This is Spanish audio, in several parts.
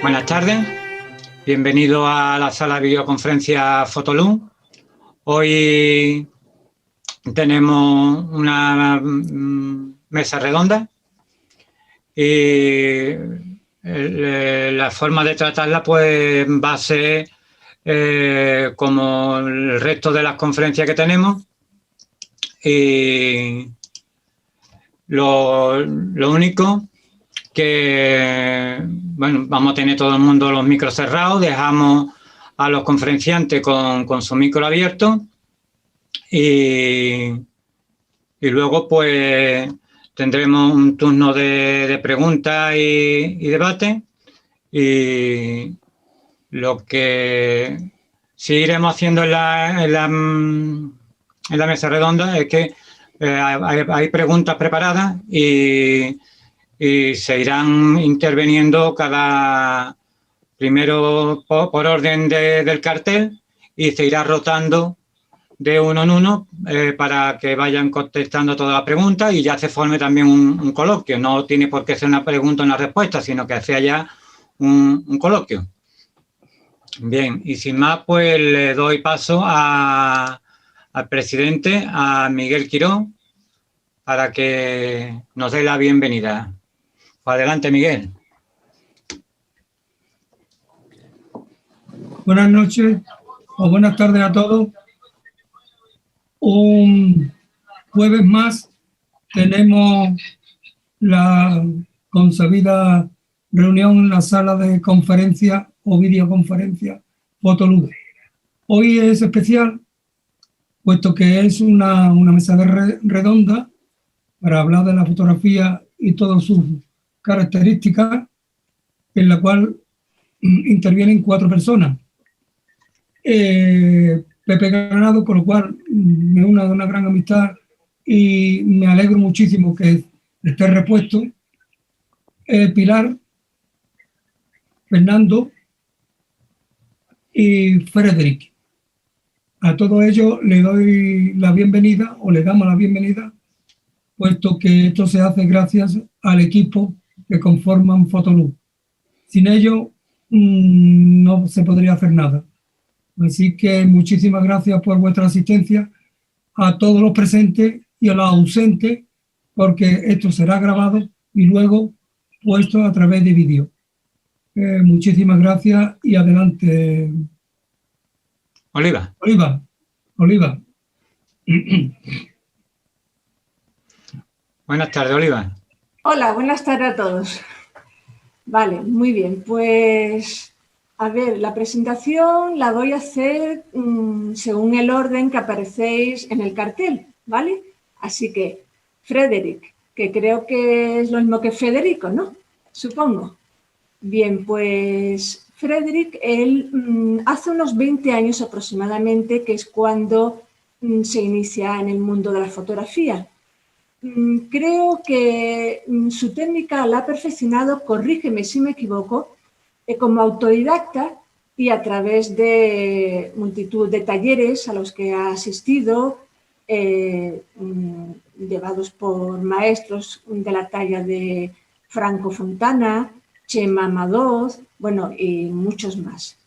Buenas tardes, bienvenido a la sala de videoconferencia Fotoluz. Hoy tenemos una mesa redonda y la forma de tratarla pues va a ser como el resto de las conferencias que tenemos. Y lo único que, bueno, vamos a tener todo el mundo los micros cerrados, dejamos a los conferenciantes con su micro abierto y luego pues tendremos un turno de preguntas y debate, y lo que sí iremos haciendo en la mesa redonda es que hay preguntas preparadas y se irán interviniendo primero por orden del cartel, y se irá rotando de uno en uno para que vayan contestando todas las preguntas y ya se forme también un coloquio. No tiene por qué ser una pregunta o una respuesta, sino que sea ya un coloquio. Bien, y sin más, pues le doy paso al presidente, a Miguel Quirón, para que nos dé la bienvenida. Adelante, Miguel. Buenas noches o buenas tardes a todos. Un jueves más tenemos la consabida reunión en la sala de conferencia o videoconferencia Fotoluz. Hoy es especial, puesto que es una mesa redonda para hablar de la fotografía y todas sus características, en la cual intervienen 4 personas. Pepe Granado, con lo cual me une de una gran amistad y me alegro muchísimo que esté repuesto. Pilar, Fernando y Frederic. A todos ellos le doy la bienvenida, o le damos la bienvenida, puesto que esto se hace gracias al equipo que conforman Fotoluz. Sin ellos no se podría hacer nada. Así que muchísimas gracias por vuestra asistencia, a todos los presentes y a los ausentes, porque esto será grabado y luego puesto a través de vídeo. Muchísimas gracias y adelante. Oliva. Buenas tardes, Oliva. Hola, buenas tardes a todos. Vale, muy bien, pues a ver, la presentación la voy a hacer según el orden que aparecéis en el cartel, ¿vale? Así que, Frederic, que creo que es lo mismo que Federico, ¿no? Supongo. Bien, pues Frederic, él hace unos 20 años aproximadamente, que es cuando se inicia en el mundo de la fotografía. Creo que su técnica la ha perfeccionado, corrígeme si me equivoco, como autodidacta y a través de multitud de talleres a los que ha asistido, llevados por maestros de la talla de Franco Fontana, Chema Madoz, bueno, y muchos más.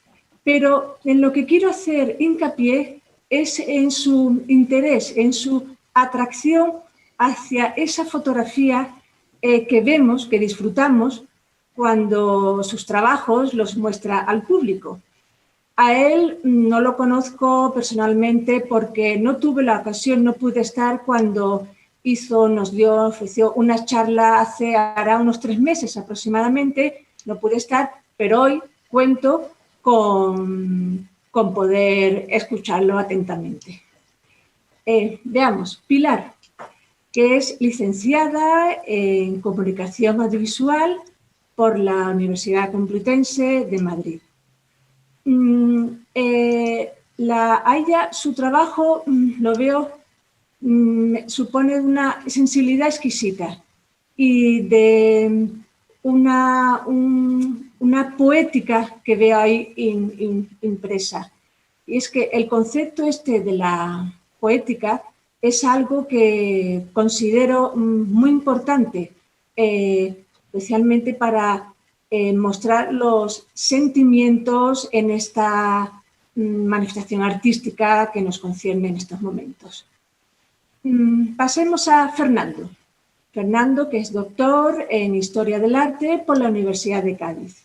Pero en lo que quiero hacer hincapié es en su interés, en su atracción hacia esa fotografía que vemos, que disfrutamos, cuando sus trabajos los muestra al público. A él no lo conozco personalmente porque no tuve la ocasión, no pude estar cuando ofreció una charla hará unos 3 meses aproximadamente, no pude estar, pero hoy cuento con poder escucharlo atentamente. Veamos, Pilar, que es licenciada en Comunicación Audiovisual por la Universidad Complutense de Madrid. A ella, su trabajo, lo veo, supone una sensibilidad exquisita y de una poética que veo ahí impresa. Y es que el concepto de la poética es algo que considero muy importante, especialmente para mostrar los sentimientos en esta manifestación artística que nos concierne en estos momentos. Pasemos a Fernando. Fernando, que es doctor en Historia del Arte por la Universidad de Cádiz.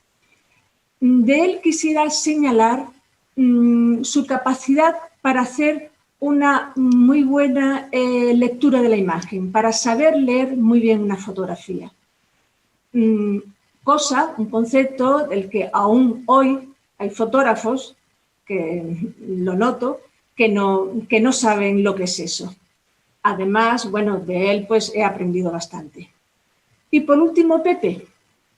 De él quisiera señalar su capacidad para hacer una muy buena lectura de la imagen, para saber leer muy bien una fotografía. Un concepto del que aún hoy hay fotógrafos, que lo noto, que no saben lo que es eso. Además, bueno, de él pues he aprendido bastante. Y por último, Pepe,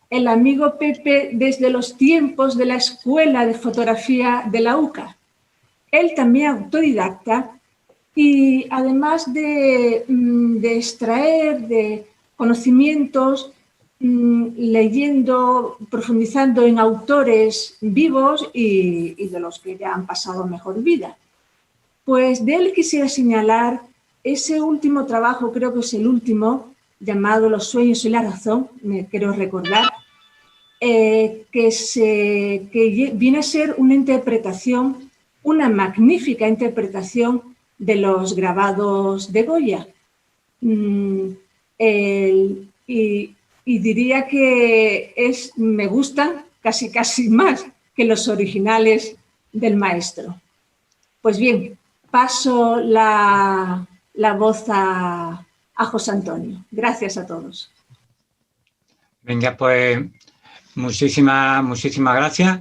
el amigo Pepe desde los tiempos de la Escuela de Fotografía de la UCA. Él también autodidacta y además de extraer de conocimientos, leyendo, profundizando en autores vivos y de los que ya han pasado mejor vida. Pues de él quisiera señalar ese último trabajo, creo que es el último, llamado Los sueños y la razón, me quiero recordar, que viene a ser una interpretación, una magnífica interpretación de los grabados de Goya. Y diría que me gustan casi más que los originales del maestro. Pues bien, paso la voz a José Antonio. Gracias a todos. Venga, pues muchísimas gracias.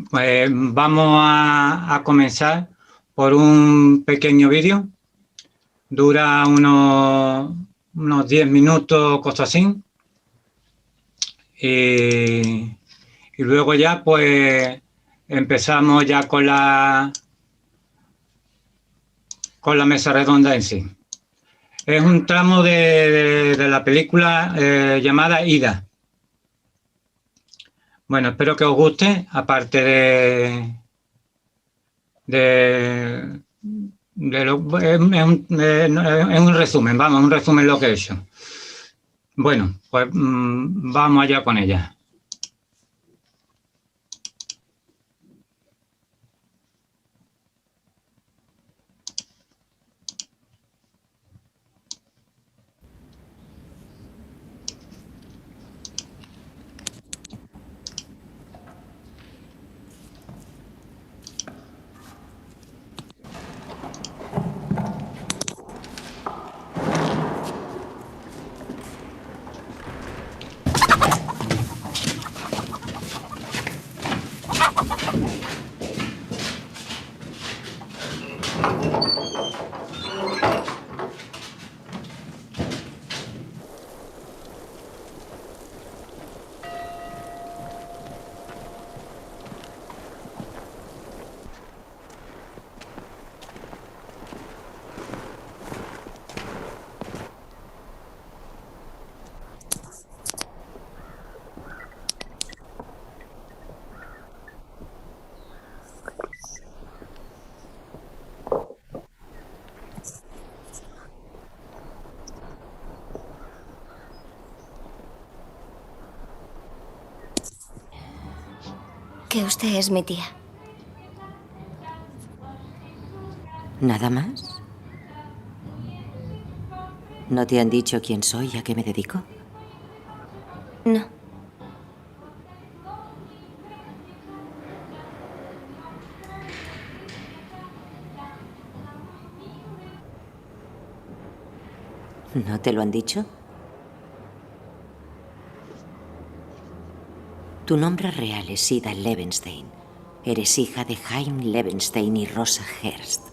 Pues vamos a comenzar por un pequeño vídeo. Dura unos 10 minutos, cosas así. Y luego ya pues empezamos ya con la mesa redonda en sí. Es un tramo de la película llamada Ida. Bueno, espero que os guste, aparte es un resumen, vamos, un resumen lo que he hecho. Bueno, pues vamos allá con ella. Que usted es mi tía. ¿Nada más? ¿No te han dicho quién soy y a qué me dedico? No. ¿No te lo han dicho? Tu nombre real es Ida Levenstein. Eres hija de Chaim Levenstein y Rosa Herbst.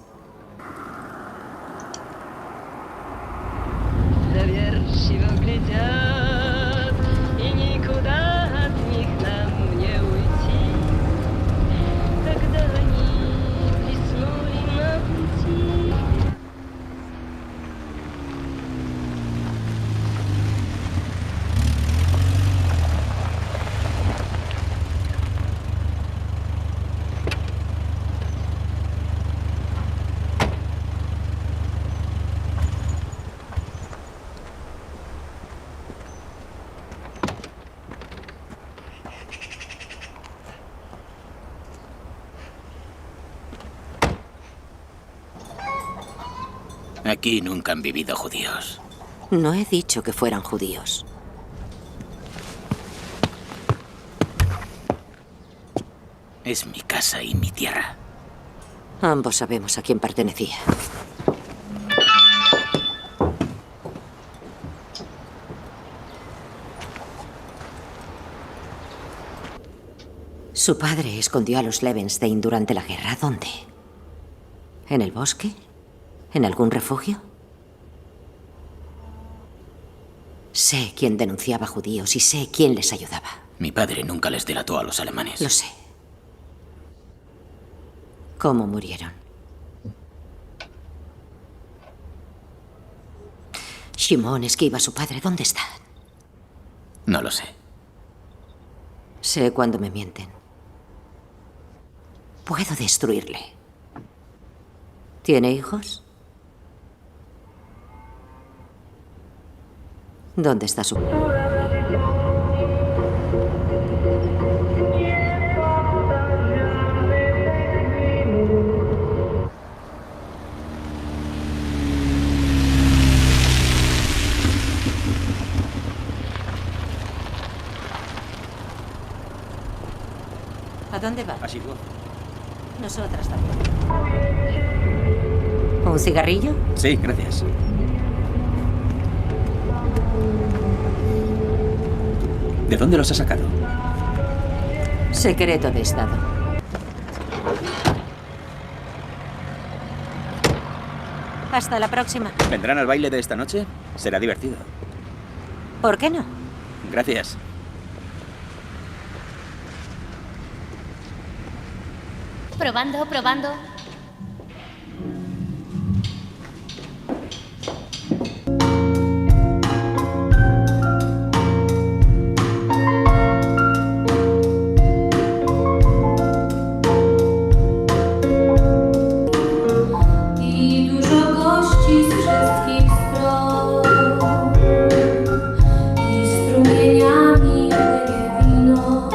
Aquí nunca han vivido judíos. No he dicho que fueran judíos. Es mi casa y mi tierra. Ambos sabemos a quién pertenecía. Su padre escondió a los Levenstein durante la guerra. ¿Dónde? ¿En el bosque? ¿En algún refugio? Sé quién denunciaba judíos y sé quién les ayudaba. Mi padre nunca les delató a los alemanes. Lo sé. ¿Cómo murieron? Shimon esquiva a su padre. ¿Dónde está? No lo sé. Sé cuándo me mienten. Puedo destruirle. ¿Tiene hijos? ¿Dónde está su... ¿A dónde va? Así fue. Nosotras también. ¿Un cigarrillo? Sí, gracias. ¿De dónde los ha sacado? Secreto de Estado. Hasta la próxima. ¿Vendrán al baile de esta noche? Será divertido. ¿Por qué no? Gracias. Probando, probando. I dużo gości z wszystkich stron. I strumieniami płynie wino.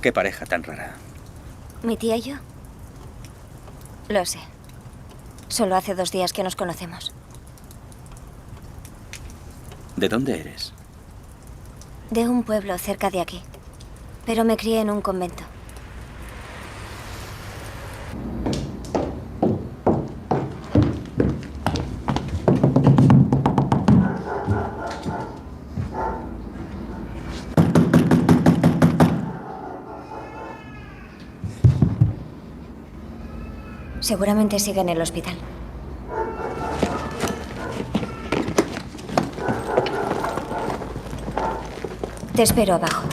Qué pareja tan rara. ¿Mi tía y yo? Lo sé. Solo hace 2 días que nos conocemos. ¿De dónde eres? De un pueblo cerca de aquí. Pero me crié en un convento. Seguramente sigue en el hospital. Te espero abajo.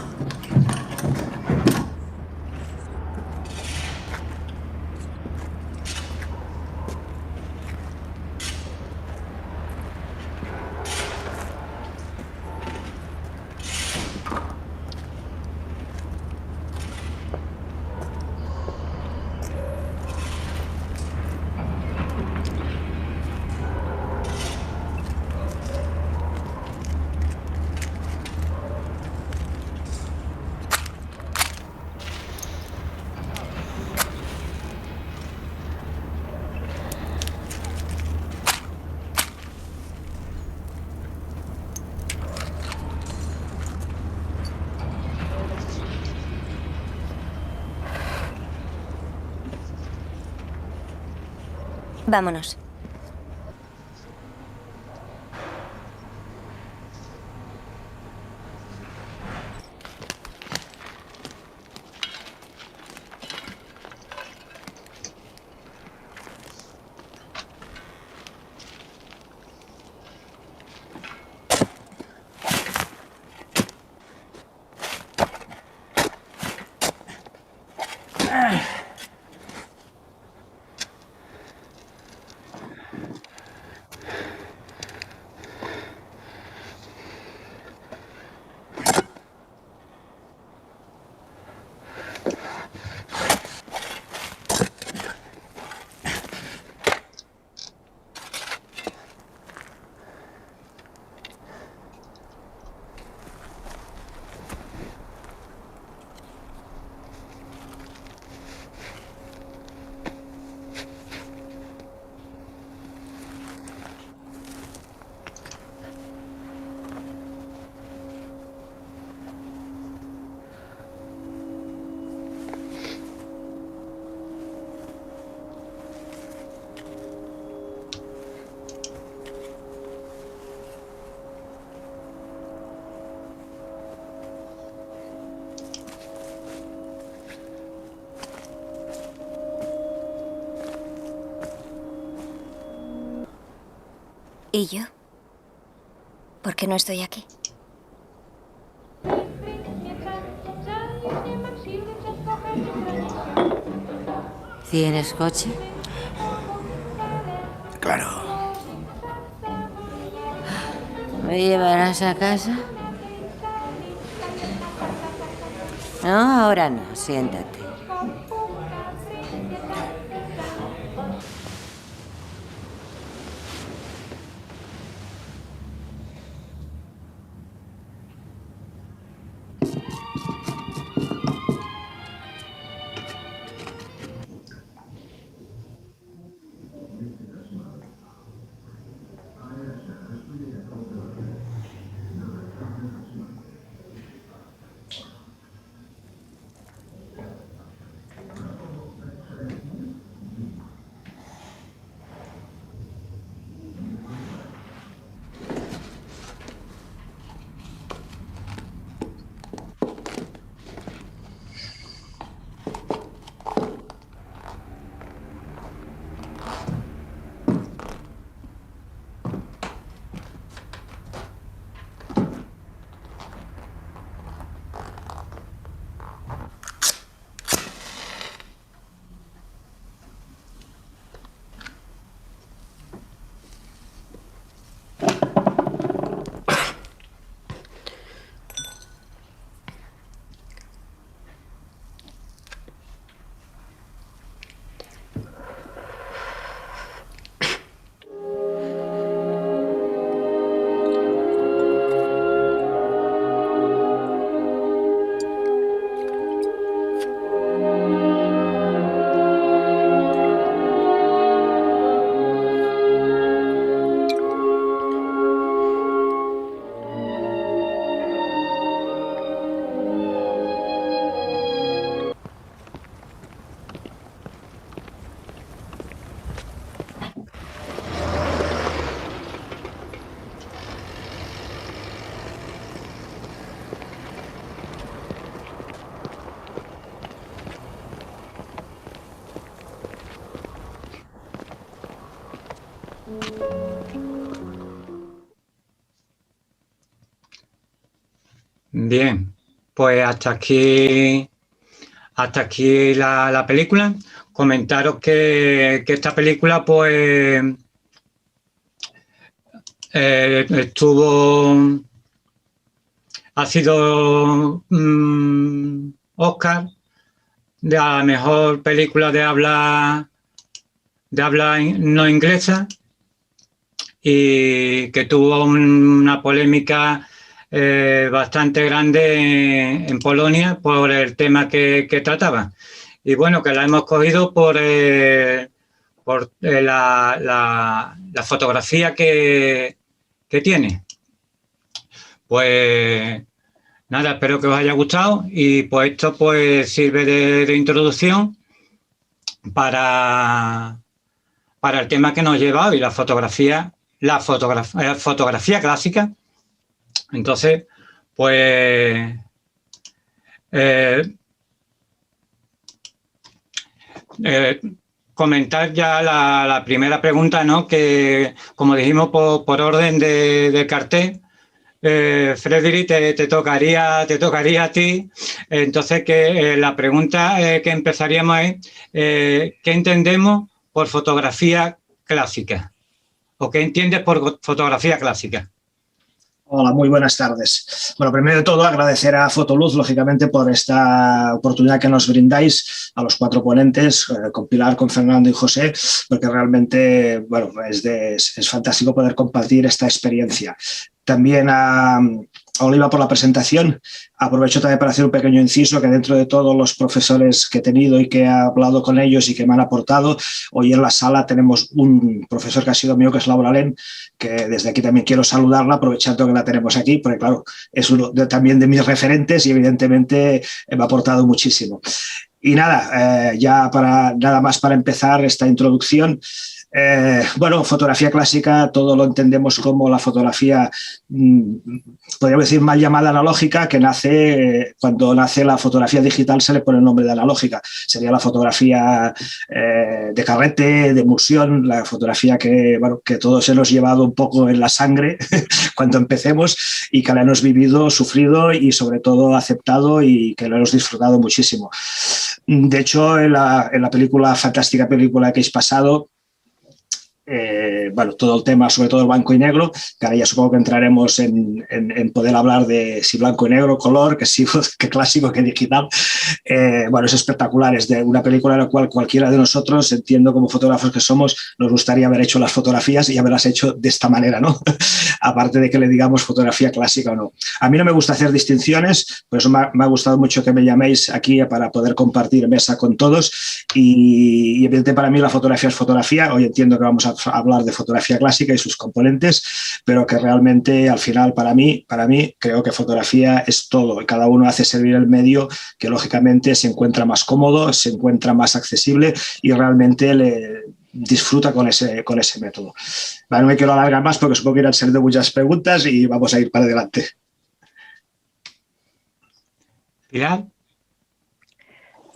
Vámonos. ¿Y yo? ¿Por qué no estoy aquí? ¿Tienes coche? Claro. ¿Me llevarás a casa? No, ahora no. Siéntate. Bien, pues hasta aquí la película. Comentaros que esta película pues ha sido Oscar de la mejor película de habla no inglesa, y que tuvo una polémica bastante grande en Polonia por el tema que trataba. Y bueno, que la hemos cogido por la fotografía que tiene. Pues nada, espero que os haya gustado, y pues esto pues sirve de introducción para el tema que nos lleva hoy, la fotografía clásica. Entonces, pues comentar ya la primera pregunta, ¿no? Que, como dijimos, por orden del cartel, Frederick, te tocaría a ti. Entonces, que la pregunta que empezaríamos es ¿qué entendemos por fotografía clásica? ¿O qué entiendes por fotografía clásica? Hola, muy buenas tardes. Bueno, primero de todo agradecer a Fotoluz, lógicamente, por esta oportunidad que nos brindáis a los cuatro ponentes, con Pilar, con Fernando y José, porque realmente, bueno, es fantástico poder compartir esta experiencia. También a Oliva por la presentación. Aprovecho también para hacer un pequeño inciso, que dentro de todos los profesores que he tenido y que he hablado con ellos y que me han aportado, hoy en la sala tenemos un profesor que ha sido mío, que es Laura Len, que desde aquí también quiero saludarla, aprovechando que la tenemos aquí, porque claro, es uno también de mis referentes y evidentemente me ha aportado muchísimo. Y nada, nada más para empezar esta introducción. Bueno, fotografía clásica, todo lo entendemos como la fotografía, podríamos decir, mal llamada analógica, que nace, cuando nace la fotografía digital se le pone el nombre de analógica. Sería la fotografía de carrete, de emulsión, la fotografía que, bueno, que todos hemos llevado un poco en la sangre cuando empecemos y que la hemos vivido, sufrido y sobre todo aceptado y que lo hemos disfrutado muchísimo. De hecho, en la película, fantástica película que habéis pasado, bueno, todo el tema, sobre todo el blanco y negro, que ahora ya supongo que entraremos en poder hablar de si blanco y negro, color, que sí, que clásico, que digital. Bueno, es espectacular, es de una película en la cual cualquiera de nosotros, entiendo como fotógrafos que somos, nos gustaría haber hecho las fotografías y haberlas hecho de esta manera, ¿no? Aparte de que le digamos fotografía clásica o no. A mí no me gusta hacer distinciones, por eso me ha gustado mucho que me llaméis aquí para poder compartir mesa con todos y evidentemente para mí la fotografía es fotografía. Hoy entiendo que vamos a hablar de fotografía clásica y sus componentes, pero que realmente al final para mí creo que fotografía es todo. Cada uno hace servir el medio que lógicamente se encuentra más cómodo, se encuentra más accesible y realmente le disfruta con ese método. Vale, no me quiero alargar más porque supongo que irán saliendo muchas preguntas y vamos a ir para adelante. Pilar.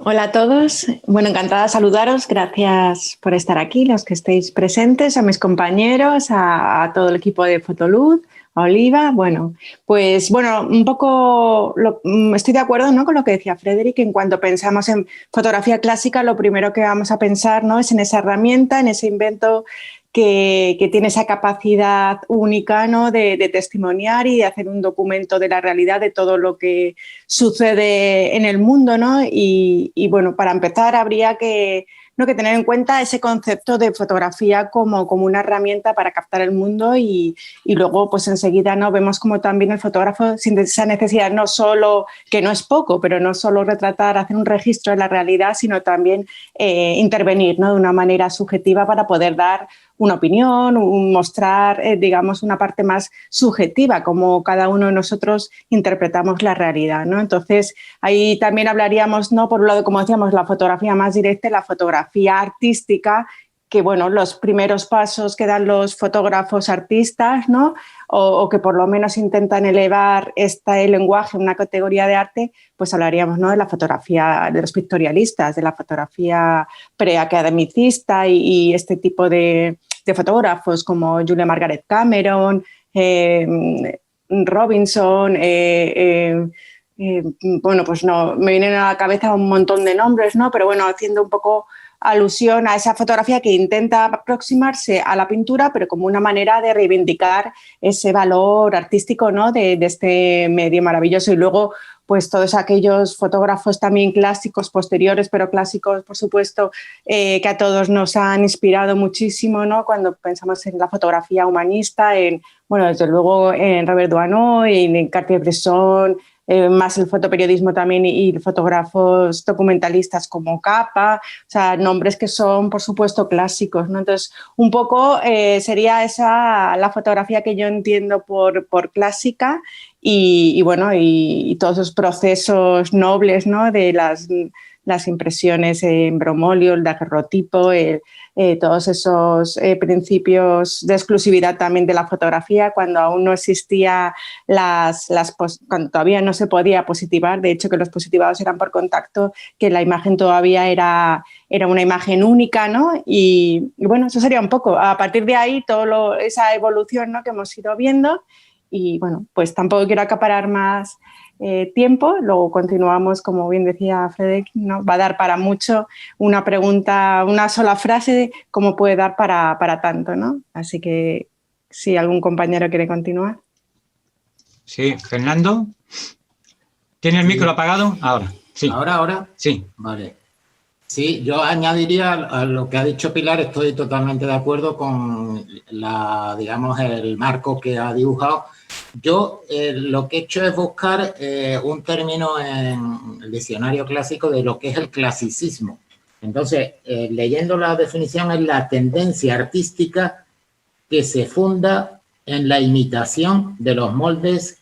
Hola a todos. Bueno, encantada de saludaros. Gracias por estar aquí, los que estéis presentes, a mis compañeros, a todo el equipo de Fotoluz, a Oliva. Bueno, pues bueno, un poco estoy de acuerdo, ¿no?, con lo que decía Frederick. En cuanto pensamos en fotografía clásica, lo primero que vamos a pensar, ¿no?, es en esa herramienta, en ese invento que tiene esa capacidad única, ¿no?, de testimoniar y de hacer un documento de la realidad de todo lo que sucede en el mundo, ¿no? Y bueno, para empezar habría que tener en cuenta ese concepto de fotografía como una herramienta para captar el mundo y luego pues enseguida, ¿no?, vemos como también el fotógrafo sin esa necesidad, no solo, que no es poco, pero no solo retratar, hacer un registro de la realidad, sino también intervenir, ¿no?, de una manera subjetiva para poder dar una opinión, mostrar, digamos, una parte más subjetiva, como cada uno de nosotros interpretamos la realidad, ¿no? Entonces, ahí también hablaríamos, ¿no?, por un lado, como decíamos, la fotografía más directa y la fotografía artística, que, bueno, los primeros pasos que dan los fotógrafos artistas, ¿no?, o que por lo menos intentan elevar el lenguaje en una categoría de arte, pues hablaríamos, ¿no?, de la fotografía de los pictorialistas, de la fotografía preacademicista y este tipo de fotógrafos como Julia Margaret Cameron, Robinson, bueno, pues no, me vienen a la cabeza un montón de nombres, ¿no?, pero bueno, haciendo un poco alusión a esa fotografía que intenta aproximarse a la pintura, pero como una manera de reivindicar ese valor artístico, ¿no?, de este medio maravilloso. Y luego, pues todos aquellos fotógrafos también clásicos, posteriores, pero clásicos, por supuesto, que a todos nos han inspirado muchísimo, ¿no?, cuando pensamos en la fotografía humanista, bueno, desde luego en Robert Doisneau, en Cartier-Bresson, más el fotoperiodismo también y fotógrafos documentalistas como Capa, o sea, nombres que son, por supuesto, clásicos, ¿no? Entonces, un poco sería esa la fotografía que yo entiendo por clásica y bueno, y todos esos procesos nobles, ¿no?, de las impresiones en bromóleo, el daguerrotipo, todos esos principios de exclusividad también de la fotografía, cuando aún no existía cuando todavía no se podía positivar, de hecho que los positivados eran por contacto, que la imagen todavía era una imagen única, ¿no? Y bueno, eso sería un poco, a partir de ahí, esa evolución, ¿no?, que hemos ido viendo. Y bueno, pues tampoco quiero acaparar más tiempo, luego continuamos, como bien decía Frederick, ¿no?, va a dar para mucho una pregunta, una sola frase, como puede dar para tanto, ¿no? Así que si algún compañero quiere continuar. Sí, Fernando. ¿Tiene el micro apagado? Ahora. Sí. ¿Ahora? Sí. Vale. Sí, yo añadiría a lo que ha dicho Pilar, estoy totalmente de acuerdo con digamos, el marco que ha dibujado. Yo lo que he hecho es buscar un término en el diccionario clásico de lo que es el clasicismo. Entonces, leyendo la definición, es la tendencia artística que se funda en la imitación de los moldes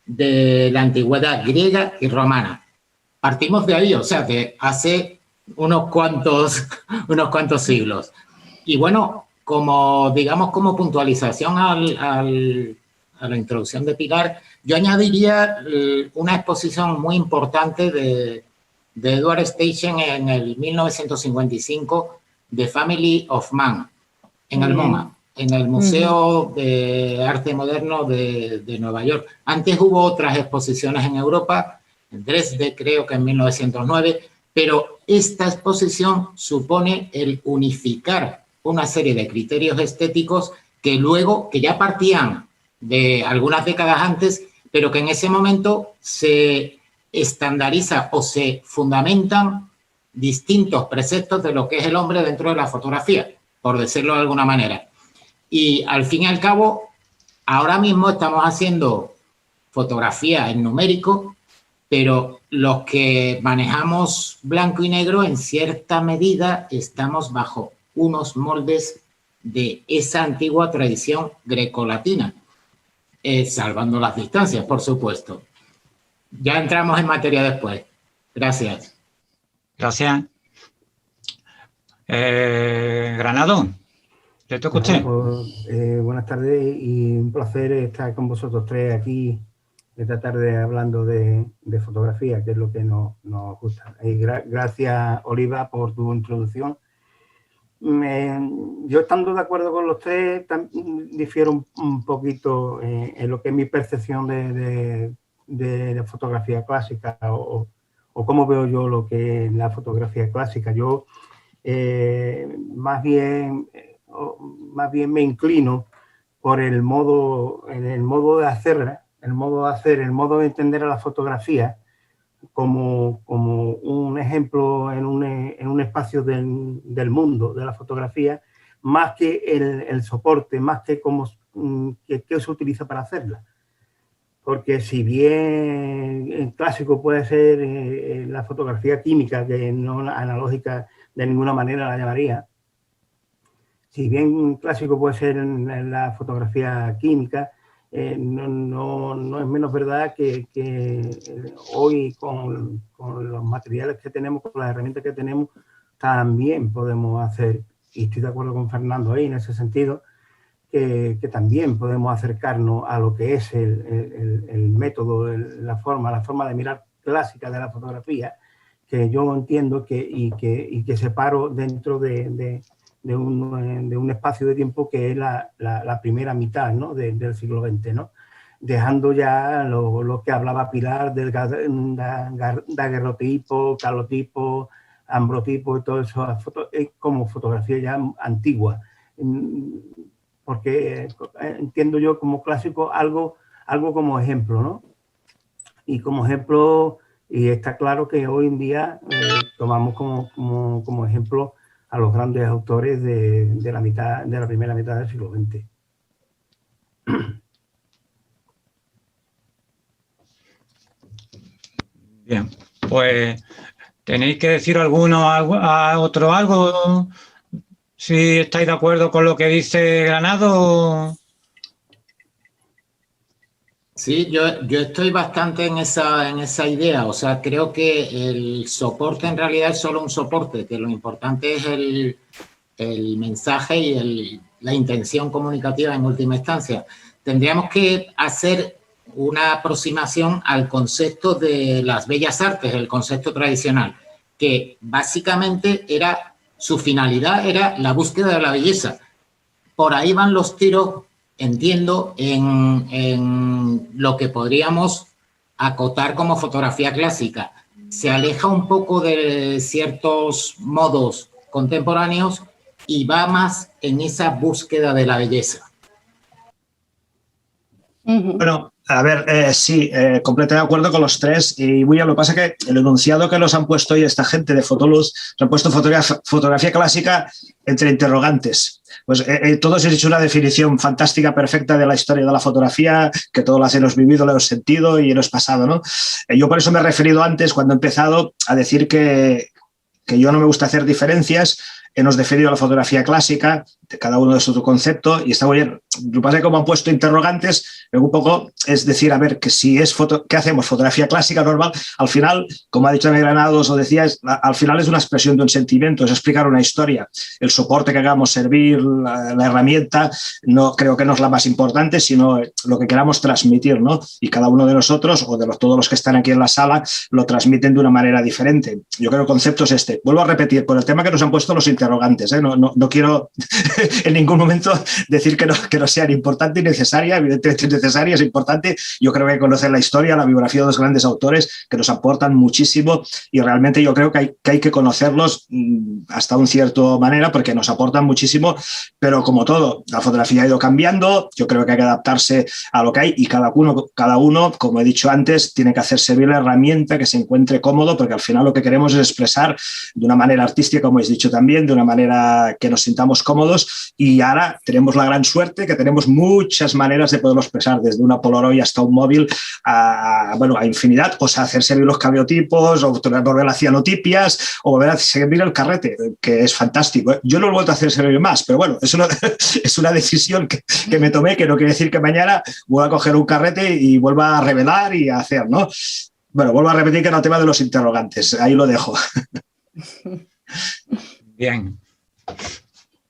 de la antigüedad griega y romana. Partimos de ahí, o sea, de hace unos cuantos siglos. Y bueno, digamos, como puntualización a la introducción de Pilar, yo añadiría una exposición muy importante de Edward Steichen en el 1955, The Family of Man, en el MoMA, en el Museo de Arte Moderno de Nueva York. Antes hubo otras exposiciones en Europa, en Dresde creo que en 1909, pero esta exposición supone el unificar una serie de criterios estéticos que ya partían de algunas décadas antes, pero que en ese momento se estandariza o se fundamentan distintos preceptos de lo que es el hombre dentro de la fotografía, por decirlo de alguna manera. Y al fin y al cabo, ahora mismo estamos haciendo fotografía en numérico, pero los que manejamos blanco y negro, en cierta medida, estamos bajo unos moldes de esa antigua tradición grecolatina, salvando las distancias, por supuesto. Ya entramos en materia después. Gracias. Gracias. Granado, ¿le toca a usted? Buenas tardes y un placer estar con vosotros tres aquí esta tarde hablando de fotografía, que es lo que nos gusta. Gracias, Oliva, por tu introducción. Yo, estando de acuerdo con los tres, difiero un poquito en lo que es mi percepción de fotografía clásica o cómo veo yo lo que es la fotografía clásica. Yo más bien me inclino por el modo de hacerla, el modo de entender a la fotografía como un ejemplo en un espacio del mundo de la fotografía, más que el soporte, más que qué se utiliza para hacerla. Porque si bien el clásico puede ser la fotografía química, que no analógica de ninguna manera la llamaría, si bien clásico puede ser la fotografía química, no es menos verdad que hoy con los materiales que tenemos, con las herramientas que tenemos, también podemos hacer, y estoy de acuerdo con Fernando ahí en ese sentido, que también podemos acercarnos a lo que es el método, la forma de mirar clásica de la fotografía, que yo entiendo y que separo dentro de un espacio de tiempo que es la primera mitad, ¿no?, del siglo XX, ¿no? Dejando ya lo que hablaba Pilar del daguerrotipo, calotipo, ambrotipo y todo eso, como fotografía ya antigua. Porque entiendo yo como clásico algo como ejemplo, ¿no? Y como ejemplo, y está claro que hoy en día tomamos como ejemplo a los grandes autores de la primera mitad del siglo XX. Bien, pues tenéis que decir otro algo, si estáis de acuerdo con lo que dice Granado. Sí, yo estoy bastante en esa idea. O sea, creo que el soporte en realidad es solo un soporte, que lo importante es el mensaje y la intención comunicativa en última instancia. Tendríamos que hacer una aproximación al concepto de las bellas artes, el concepto tradicional, que básicamente su finalidad era la búsqueda de la belleza. Por ahí van los tiros, entiendo, en lo que podríamos acotar como fotografía clásica. Se aleja un poco de ciertos modos contemporáneos y va más en esa búsqueda de la belleza. Bueno, a ver, sí, completamente de acuerdo con los tres. Y muy bien, lo que pasa es que el enunciado que nos han puesto hoy esta gente de Fotoluz, nos han puesto fotografía clásica entre interrogantes. Pues todos han hecho una definición fantástica, perfecta de la historia de la fotografía, que todos las hemos vivido, lo hemos sentido y lo hemos pasado, ¿no? Yo por eso me he referido antes, cuando he empezado, a decir que yo no me gusta hacer diferencias. Hemos definido la fotografía clásica, cada uno de su concepto, y está muy bien. Lo que pasa es que como han puesto interrogantes, un poco es decir, a ver, que si es ¿qué hacemos? Fotografía clásica, normal, al final, como ha dicho Ana Granados, o decías, al final es una expresión de un sentimiento, es explicar una historia. El soporte que hagamos servir, la herramienta, no creo que no es la más importante, sino lo que queramos transmitir, ¿no? Y cada uno de nosotros, o de todos los que están aquí en la sala, lo transmiten de una manera diferente. Yo creo que el concepto es este. Vuelvo a repetir, por el tema que nos han puesto los interrogantes, ¿eh? No quiero en ningún momento decir que no sean importantes y necesarias, evidentemente necesarias, es importante. Yo creo que conocer la historia, la biografía de los grandes autores que nos aportan muchísimo, y realmente yo creo que hay que conocerlos hasta un cierto manera porque nos aportan muchísimo, pero como todo, la fotografía ha ido cambiando, yo creo que hay que adaptarse a lo que hay, y cada uno, como he dicho antes, tiene que hacer servir la herramienta que se encuentre cómodo, porque al final lo que queremos es expresar de una manera artística, como habéis dicho también, de una manera que nos sintamos cómodos, y ahora tenemos la gran suerte que tenemos muchas maneras de poderlo expresar, desde una Polaroid hasta un móvil a infinidad, o sea, hacer servir los cabiotipos, o volver a cianotipias, o volver a servir el carrete, que es fantástico. Yo no lo he vuelto a hacer servir más, pero bueno, es una decisión que me tomé, que no quiere decir que mañana voy a coger un carrete y vuelva a revelar y a hacer, ¿no? Bueno, vuelvo a repetir que era el tema de los interrogantes, ahí lo dejo. Bien.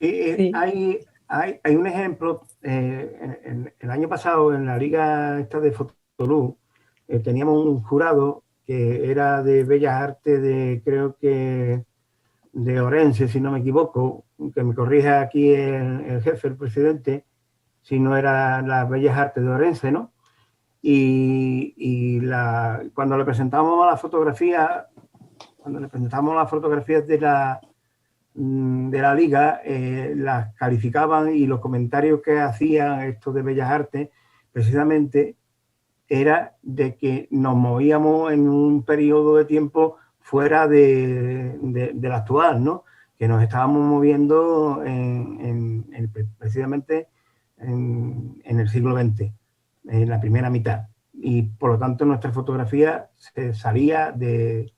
Sí. Hay un ejemplo, el año pasado en la liga esta de Fotoluz teníamos un jurado que era de Bellas Artes creo que de Orense, si no me equivoco, que me corrija aquí el jefe, el presidente, si no era las Bellas Artes de Orense, ¿no? Y cuando le presentamos las fotografías de la liga, las calificaban, y los comentarios que hacían estos de Bellas Artes precisamente era de que nos movíamos en un periodo de tiempo fuera del actual, ¿no? Que nos estábamos moviendo precisamente en el siglo XX, en la primera mitad, y por lo tanto nuestra fotografía se salía de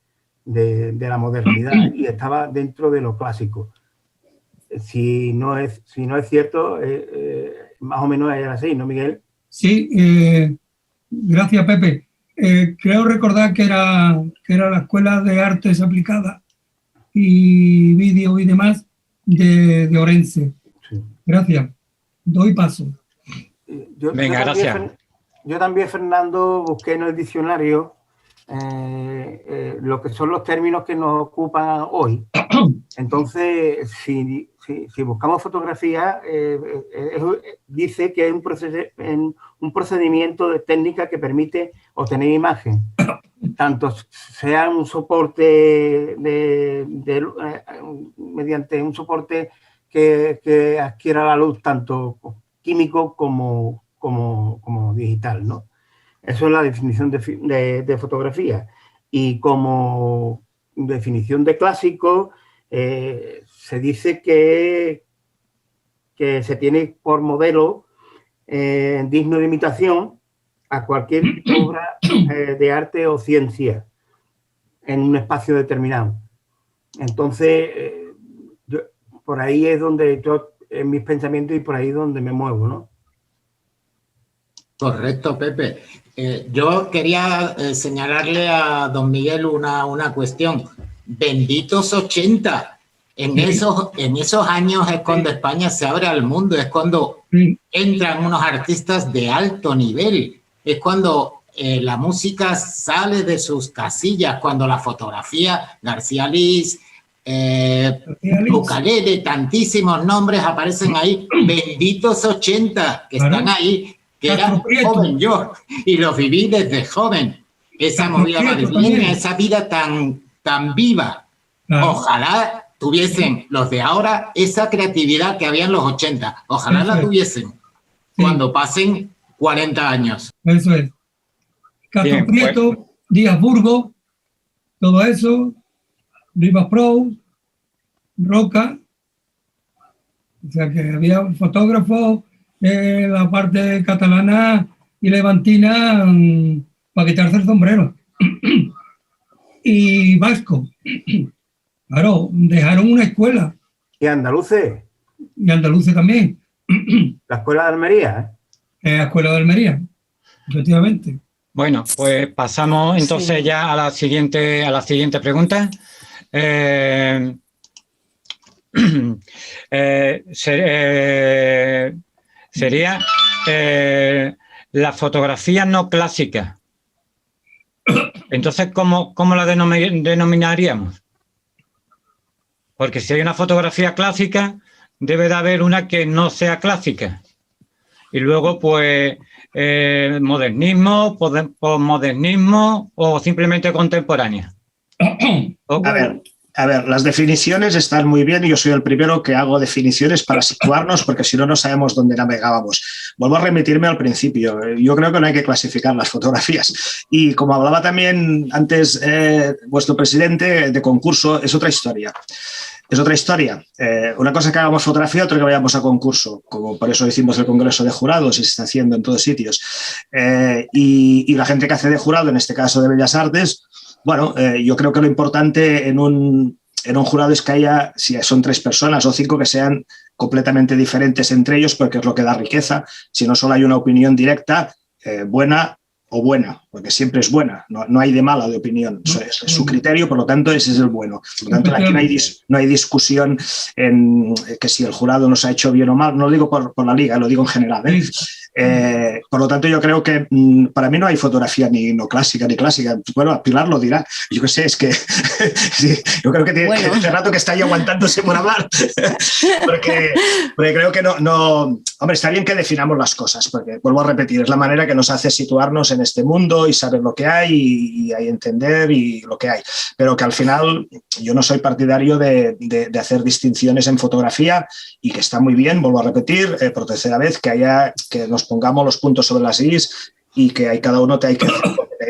la modernidad y estaba dentro de lo clásico. Si no es cierto, más o menos era así, ¿no, Miguel? Sí, gracias, Pepe. Creo recordar que era la Escuela de Artes Aplicadas y Vídeo y demás de Orense. Sí. Gracias. Doy paso. Venga, gracias. Yo también, Fernando, busqué en el diccionario lo que son los términos que nos ocupan hoy. Entonces, si buscamos fotografía, dice que es un procedimiento de técnica que permite obtener imagen, tanto sea un soporte mediante un soporte que adquiera la luz, tanto químico como digital, ¿no? Eso es la definición de fotografía. Y como definición de clásico, se dice que se tiene por modelo digno de imitación a cualquier obra de arte o ciencia en un espacio determinado. Entonces, por ahí es donde en mis pensamientos, y por ahí donde me muevo, ¿no? Correcto, Pepe. Yo quería señalarle a don Miguel una cuestión. Benditos 80. En esos años es cuando España se abre al mundo, es cuando entran unos artistas de alto nivel, es cuando la música sale de sus casillas, cuando la fotografía, García Liz, Bucalede, tantísimos nombres aparecen ahí. Benditos 80 que están ahí, que era joven yo, y lo viví desde joven. Esa movida madrileña, esa vida tan viva. Ojalá tuviesen los de ahora esa creatividad que había en los 80. Ojalá la tuviesen cuando pasen 40 años. Eso es. Castro Prieto, Díaz Burgo, todo eso, Rivas Prou, Roca. O sea que había fotógrafos en la parte catalana y levantina para quitarse el sombrero. Y vasco. Claro, dejaron una escuela. ¿Y andaluces? y andaluces también. La Escuela de Almería, La Escuela de Almería, efectivamente. Bueno, pues pasamos entonces ya a la siguiente pregunta. Sería la fotografía no clásica. Entonces, ¿cómo la denominaríamos? Porque si hay una fotografía clásica, debe de haber una que no sea clásica. Y luego, pues, modernismo, posmodernismo o simplemente contemporánea. A ver, las definiciones están muy bien y yo soy el primero que hago definiciones para situarnos porque si no, no sabemos dónde navegábamos. Vuelvo a remitirme al principio. Yo creo que no hay que clasificar las fotografías. Y como hablaba también antes vuestro presidente de concurso, es otra historia. Es otra historia. Una cosa que hagamos fotografía, otra que vayamos a concurso, como por eso hicimos el Congreso de Jurados y se está haciendo en todos sitios. Y la gente que hace de jurado, en este caso de Bellas Artes, bueno, yo creo que lo importante en un jurado es que haya, si son 3 personas o 5, que sean completamente diferentes entre ellos, porque es lo que da riqueza. Si no, solo hay una opinión directa, buena o buena, porque siempre es buena, no hay de mala de opinión, es su criterio, por lo tanto ese es el bueno. Por lo tanto, aquí no hay discusión en que si el jurado nos ha hecho bien o mal, no lo digo por la liga, lo digo en general. Por lo tanto, yo creo que para mí no hay fotografía ni no clásica ni clásica. Bueno, Pilar lo dirá. Yo qué sé, es que sí, yo creo que tiene hace rato que está ahí aguantándose por hablar. porque creo que no. Hombre, está bien que definamos las cosas, porque vuelvo a repetir, es la manera que nos hace situarnos en este mundo y saber lo que hay y entender y lo que hay. Pero que al final yo no soy partidario de hacer distinciones en fotografía y que está muy bien, vuelvo a repetir, por tercera vez, que nos pongamos los puntos sobre las is y que cada uno te hay que hacer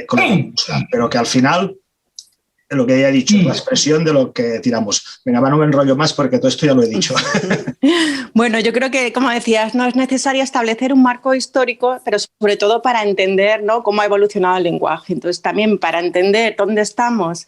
con lo que gusta, pero que al final, lo que ya he dicho, la expresión de lo que tiramos. Venga, no me enrollo más porque todo esto ya lo he dicho. Bueno, yo creo que, como decías, no es necesario establecer un marco histórico, pero sobre todo para entender, ¿no?, cómo ha evolucionado el lenguaje. Entonces, también para entender dónde estamos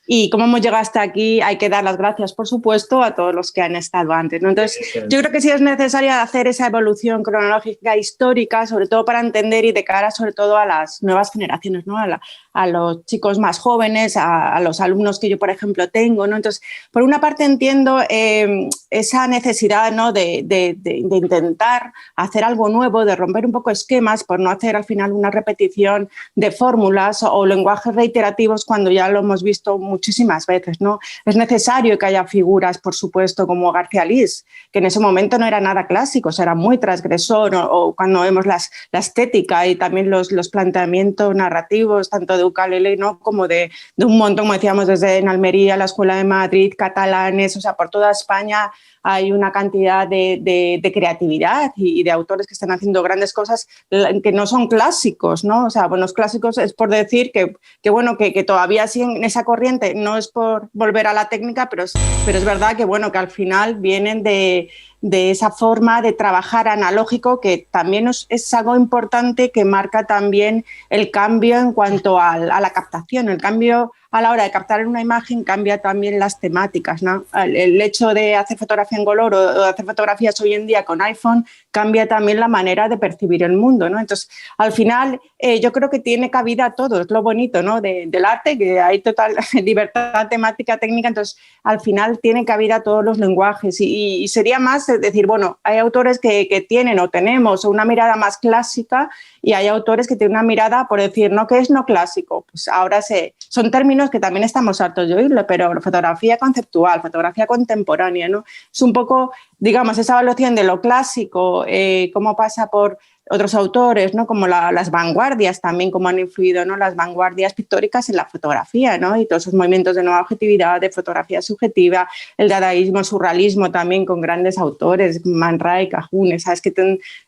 y cómo hemos llegado hasta aquí, hay que dar las gracias, por supuesto, a todos los que han estado antes, ¿no? Entonces, yo creo que sí es necesario hacer esa evolución cronológica histórica, sobre todo para entender y de cara, sobre todo, a las nuevas generaciones, ¿no? A los chicos más jóvenes, a los alumnos que yo, por ejemplo, tengo, ¿no? Entonces, por una parte entiendo esa necesidad, ¿no?, de intentar hacer algo nuevo, de romper un poco esquemas, por no hacer al final una repetición de fórmulas o lenguajes reiterativos cuando ya lo hemos visto muchísimas veces, ¿no? Es necesario que haya figuras, por supuesto, como García Lys, que en ese momento no era nada clásico, o sea, era muy transgresor, o cuando vemos la estética y también los planteamientos narrativos, tanto de ukelele, ¿no?, como de un montón, como decíamos, desde en Almería, la Escuela de Madrid, catalanes, o sea, por toda España hay una cantidad de creatividad y de autores que están haciendo grandes cosas que no son clásicos, ¿no? O sea, buenos clásicos es por decir que bueno, que todavía siguen en esa corriente, no es por volver a la técnica, pero es verdad que, bueno, que al final vienen de esa forma de trabajar analógico, que también es algo importante, que marca también el cambio en cuanto a la captación. El cambio a la hora de captar una imagen cambia también las temáticas, ¿no? El hecho de hacer fotografía en color o de hacer fotografías hoy en día con iPhone cambia también la manera de percibir el mundo, ¿no? Entonces, al final, yo creo que tiene cabida todo, es lo bonito, ¿no?, del arte, que hay total libertad temática, técnica, entonces, al final tiene cabida todos los lenguajes y sería más decir, bueno, hay autores que tienen o tenemos una mirada más clásica y hay autores que tienen una mirada, por decir, ¿no?, ¿qué es no clásico? Pues ahora son términos que también estamos hartos de oírlo, pero fotografía conceptual, fotografía contemporánea, ¿no? Es un poco, digamos, esa evaluación de lo clásico, cómo pasa por otros autores, ¿no?, como las vanguardias también, cómo han influido, ¿no?, las vanguardias pictóricas en la fotografía, ¿no?, y todos esos movimientos de nueva objetividad, de fotografía subjetiva, el dadaísmo, el surrealismo también con grandes autores, Man Ray, Cajun, sabes que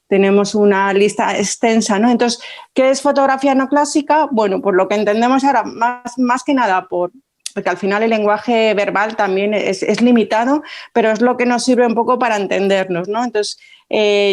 tenemos una lista extensa, ¿no? Entonces, ¿qué es fotografía no clásica? Bueno, por lo que entendemos ahora, más que nada porque al final el lenguaje verbal también es limitado, pero es lo que nos sirve un poco para entendernos, ¿no? Entonces,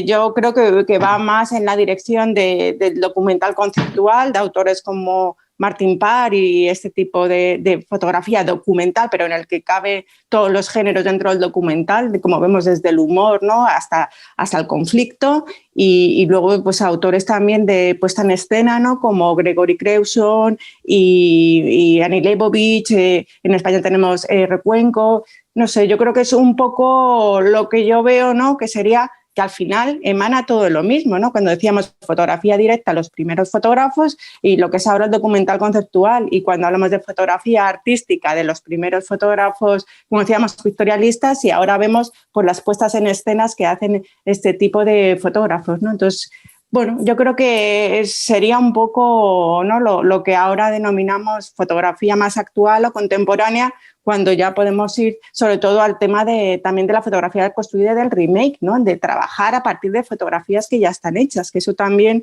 yo creo que va más en la dirección del documental conceptual, de autores como Martin Parr y este tipo de fotografía documental, pero en el que cabe todos los géneros dentro del documental, como vemos desde el humor, ¿no? hasta el conflicto, y luego pues autores también de puesta en escena, ¿no? Como Gregory Crewdson y Annie Leibovitz, en España tenemos Recuenco, no sé, yo creo que es un poco lo que yo veo, ¿no? Que sería que al final emana todo lo mismo, ¿no? Cuando decíamos fotografía directa, los primeros fotógrafos, y lo que es ahora el documental conceptual, y cuando hablamos de fotografía artística, de los primeros fotógrafos, como decíamos, pictorialistas, y ahora vemos por las puestas en escenas que hacen este tipo de fotógrafos, ¿no? Entonces, bueno, yo creo que sería un poco, ¿no? lo que ahora denominamos fotografía más actual o contemporánea, cuando ya podemos ir sobre todo al tema también de la fotografía construida y del remake, ¿no? De trabajar a partir de fotografías que ya están hechas, que eso también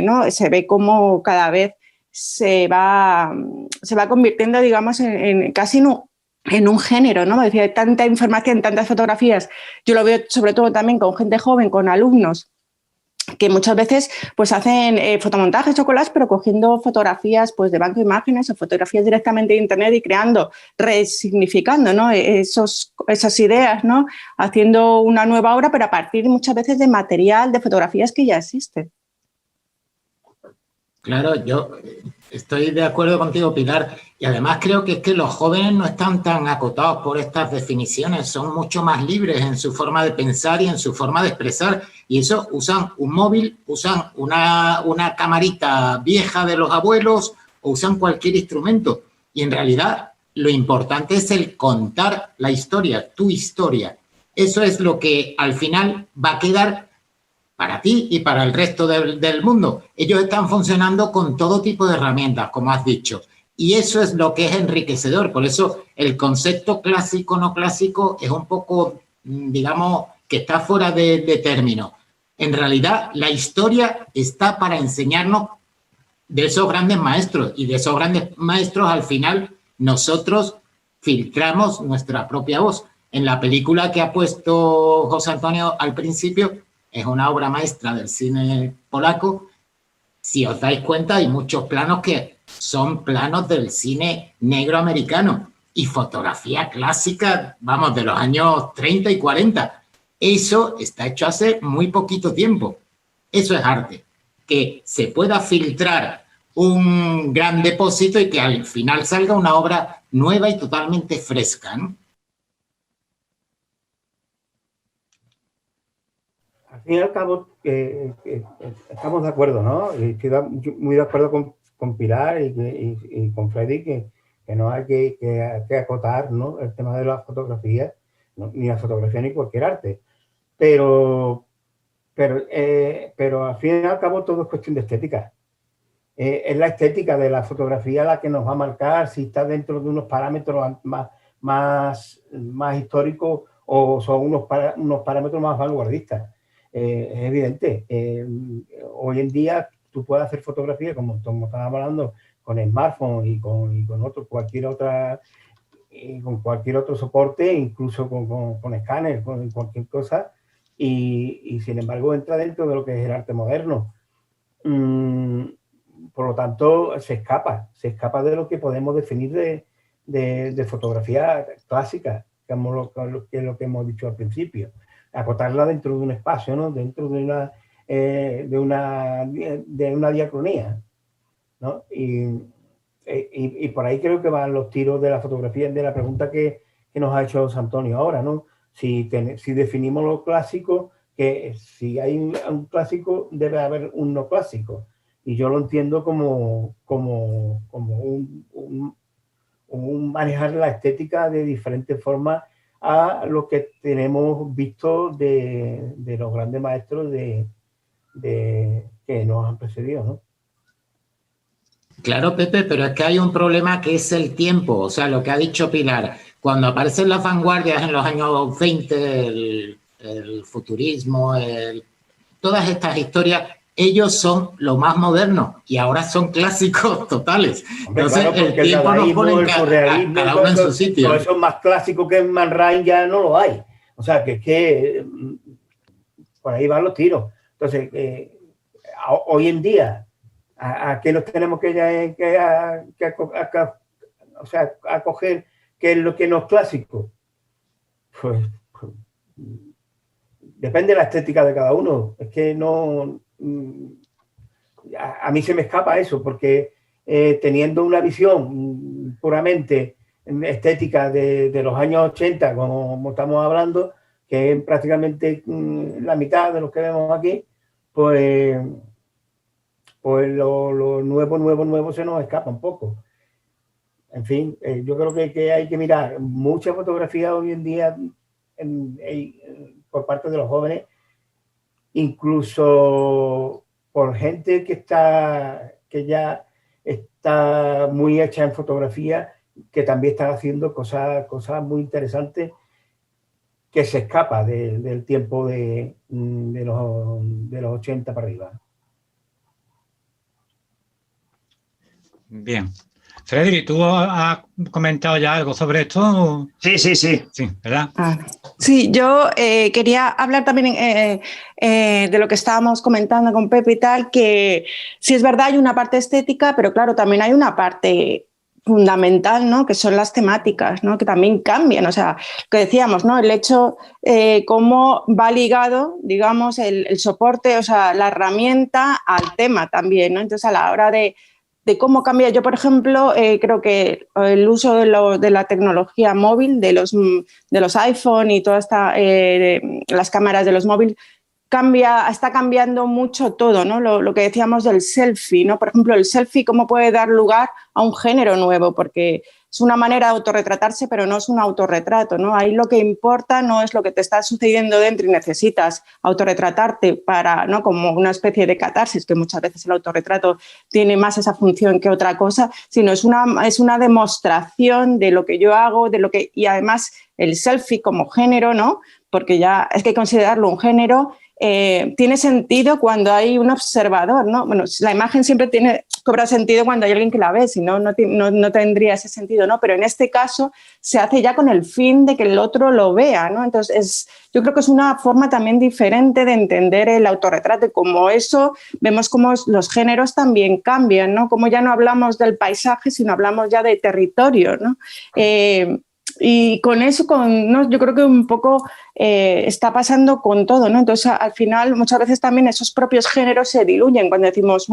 ¿no? se ve como cada vez se va convirtiendo, digamos, en casi en un género, ¿no? Es decir, hay tanta información, tantas fotografías. Yo lo veo sobre todo también con gente joven, con alumnos, que muchas veces pues hacen fotomontajes o collages, pero cogiendo fotografías pues de banco de imágenes o fotografías directamente de internet y creando, resignificando, ¿no? esas ideas, ¿no? Haciendo una nueva obra, pero a partir muchas veces de material, de fotografías que ya existen. Claro, yo estoy de acuerdo contigo, Pilar, y además creo que es que los jóvenes no están tan acotados por estas definiciones, son mucho más libres en su forma de pensar y en su forma de expresar, y eso usan un móvil, usan una camarita vieja de los abuelos o usan cualquier instrumento, y en realidad lo importante es el contar la historia, tu historia. Eso es lo que al final va a quedar para ti y para el resto del mundo. Ellos están funcionando con todo tipo de herramientas, como has dicho. Y eso es lo que es enriquecedor. Por eso el concepto clásico, no clásico, es un poco, digamos, que está fuera de término. En realidad, la historia está para enseñarnos de esos grandes maestros. Y de esos grandes maestros, al final, nosotros filtramos nuestra propia voz. En la película que ha puesto José Antonio al principio, es una obra maestra del cine polaco. Si os dais cuenta, hay muchos planos que son planos del cine negro americano y fotografía clásica, vamos, de los años 30 y 40. Eso está hecho hace muy poquito tiempo. Eso es arte. Que se pueda filtrar un gran depósito y que al final salga una obra nueva y totalmente fresca, ¿no? Al fin y al cabo, estamos de acuerdo, ¿no? Estoy muy de acuerdo con Pilar y con Freddy que no hay que acotar, ¿no? El tema de la fotografía, ¿no? Ni la fotografía ni cualquier arte. Pero al fin y al cabo todo es cuestión de estética. Es la estética de la fotografía la que nos va a marcar si está dentro de unos parámetros más históricos o son unos parámetros más vanguardistas. Es evidente. Hoy en día tú puedes hacer fotografía, como estábamos hablando, con smartphone y con cualquier otro soporte, incluso con escáner, con cualquier cosa, y sin embargo entra dentro de lo que es el arte moderno. Por lo tanto, se escapa de lo que podemos definir de fotografía clásica, que es lo que hemos dicho al principio. Acotarla dentro de un espacio, ¿no? Dentro de una diacronía, ¿no? Y por ahí creo que van los tiros de la fotografía, de la pregunta que nos ha hecho José Antonio ahora, ¿no? Si definimos lo clásico, que si hay un clásico, debe haber un no clásico. Y yo lo entiendo como un manejar la estética de diferentes formas a lo que tenemos visto de los grandes maestros que nos han precedido, ¿no? Claro, Pepe, pero es que hay un problema que es el tiempo. O sea, lo que ha dicho Pilar, cuando aparecen las vanguardias en los años 20, el futurismo, todas estas historias, ellos son lo más moderno y ahora son clásicos totales. Entonces, claro, el tiempo nos pone cada uno en su sitio. Eso es más clásico que en Man Ray, ya no lo hay. O sea, que es que por ahí van los tiros. Entonces, hoy en día, ¿A qué nos tenemos que acoger? ¿Qué es lo que no es clásico? Pues depende de la estética de cada uno. Es que no... A mí se me escapa eso, porque teniendo una visión puramente estética de los años 80, como estamos hablando, que es prácticamente la mitad de los que vemos aquí, pues lo nuevo se nos escapa un poco. En fin, yo creo que hay que mirar mucha fotografía hoy en día por parte de los jóvenes, incluso por gente que ya está muy hecha en fotografía, que también están haciendo cosas muy interesantes que se escapa del tiempo de los 80 para arriba. Bien. Frederic, ¿tú has comentado ya algo sobre esto? Sí. Sí, ¿verdad? Sí, yo quería hablar también de lo que estábamos comentando con Pepe y tal, que sí es verdad, hay una parte estética, pero claro, también hay una parte fundamental, ¿no? Que son las temáticas, ¿no? Que también cambian, o sea, lo que decíamos, ¿no? El hecho, cómo va ligado, digamos, el soporte, o sea, la herramienta al tema también, ¿no? Entonces, a la hora de cómo cambia. Yo, por ejemplo, creo que el uso de la tecnología móvil, de los iPhone y todas las cámaras de los móviles, está cambiando mucho todo, ¿no? Lo que decíamos del selfie, ¿no? Por ejemplo, el selfie, cómo puede dar lugar a un género nuevo, porque es una manera de autorretratarse, pero no es un autorretrato, ¿no? Ahí lo que importa no es lo que te está sucediendo dentro y necesitas autorretratarte para, ¿no? Como una especie de catarsis, que muchas veces el autorretrato tiene más esa función que otra cosa, sino es una demostración de lo que yo hago, y además el selfie como género, ¿no? Porque ya es que considerarlo un género. Tiene sentido cuando hay un observador, ¿no? Bueno, la imagen siempre cobra sentido cuando hay alguien que la ve, si no, no tendría ese sentido, ¿no? Pero en este caso se hace ya con el fin de que el otro lo vea, ¿no? Entonces, yo creo que es una forma también diferente de entender el autorretrato, y como eso vemos cómo los géneros también cambian, ¿no? Como ya no hablamos del paisaje, sino hablamos ya de territorio, ¿no? Y con eso, ¿no? Yo creo que un poco está pasando con todo, ¿no? Entonces, al final, muchas veces también esos propios géneros se diluyen. Cuando decimos,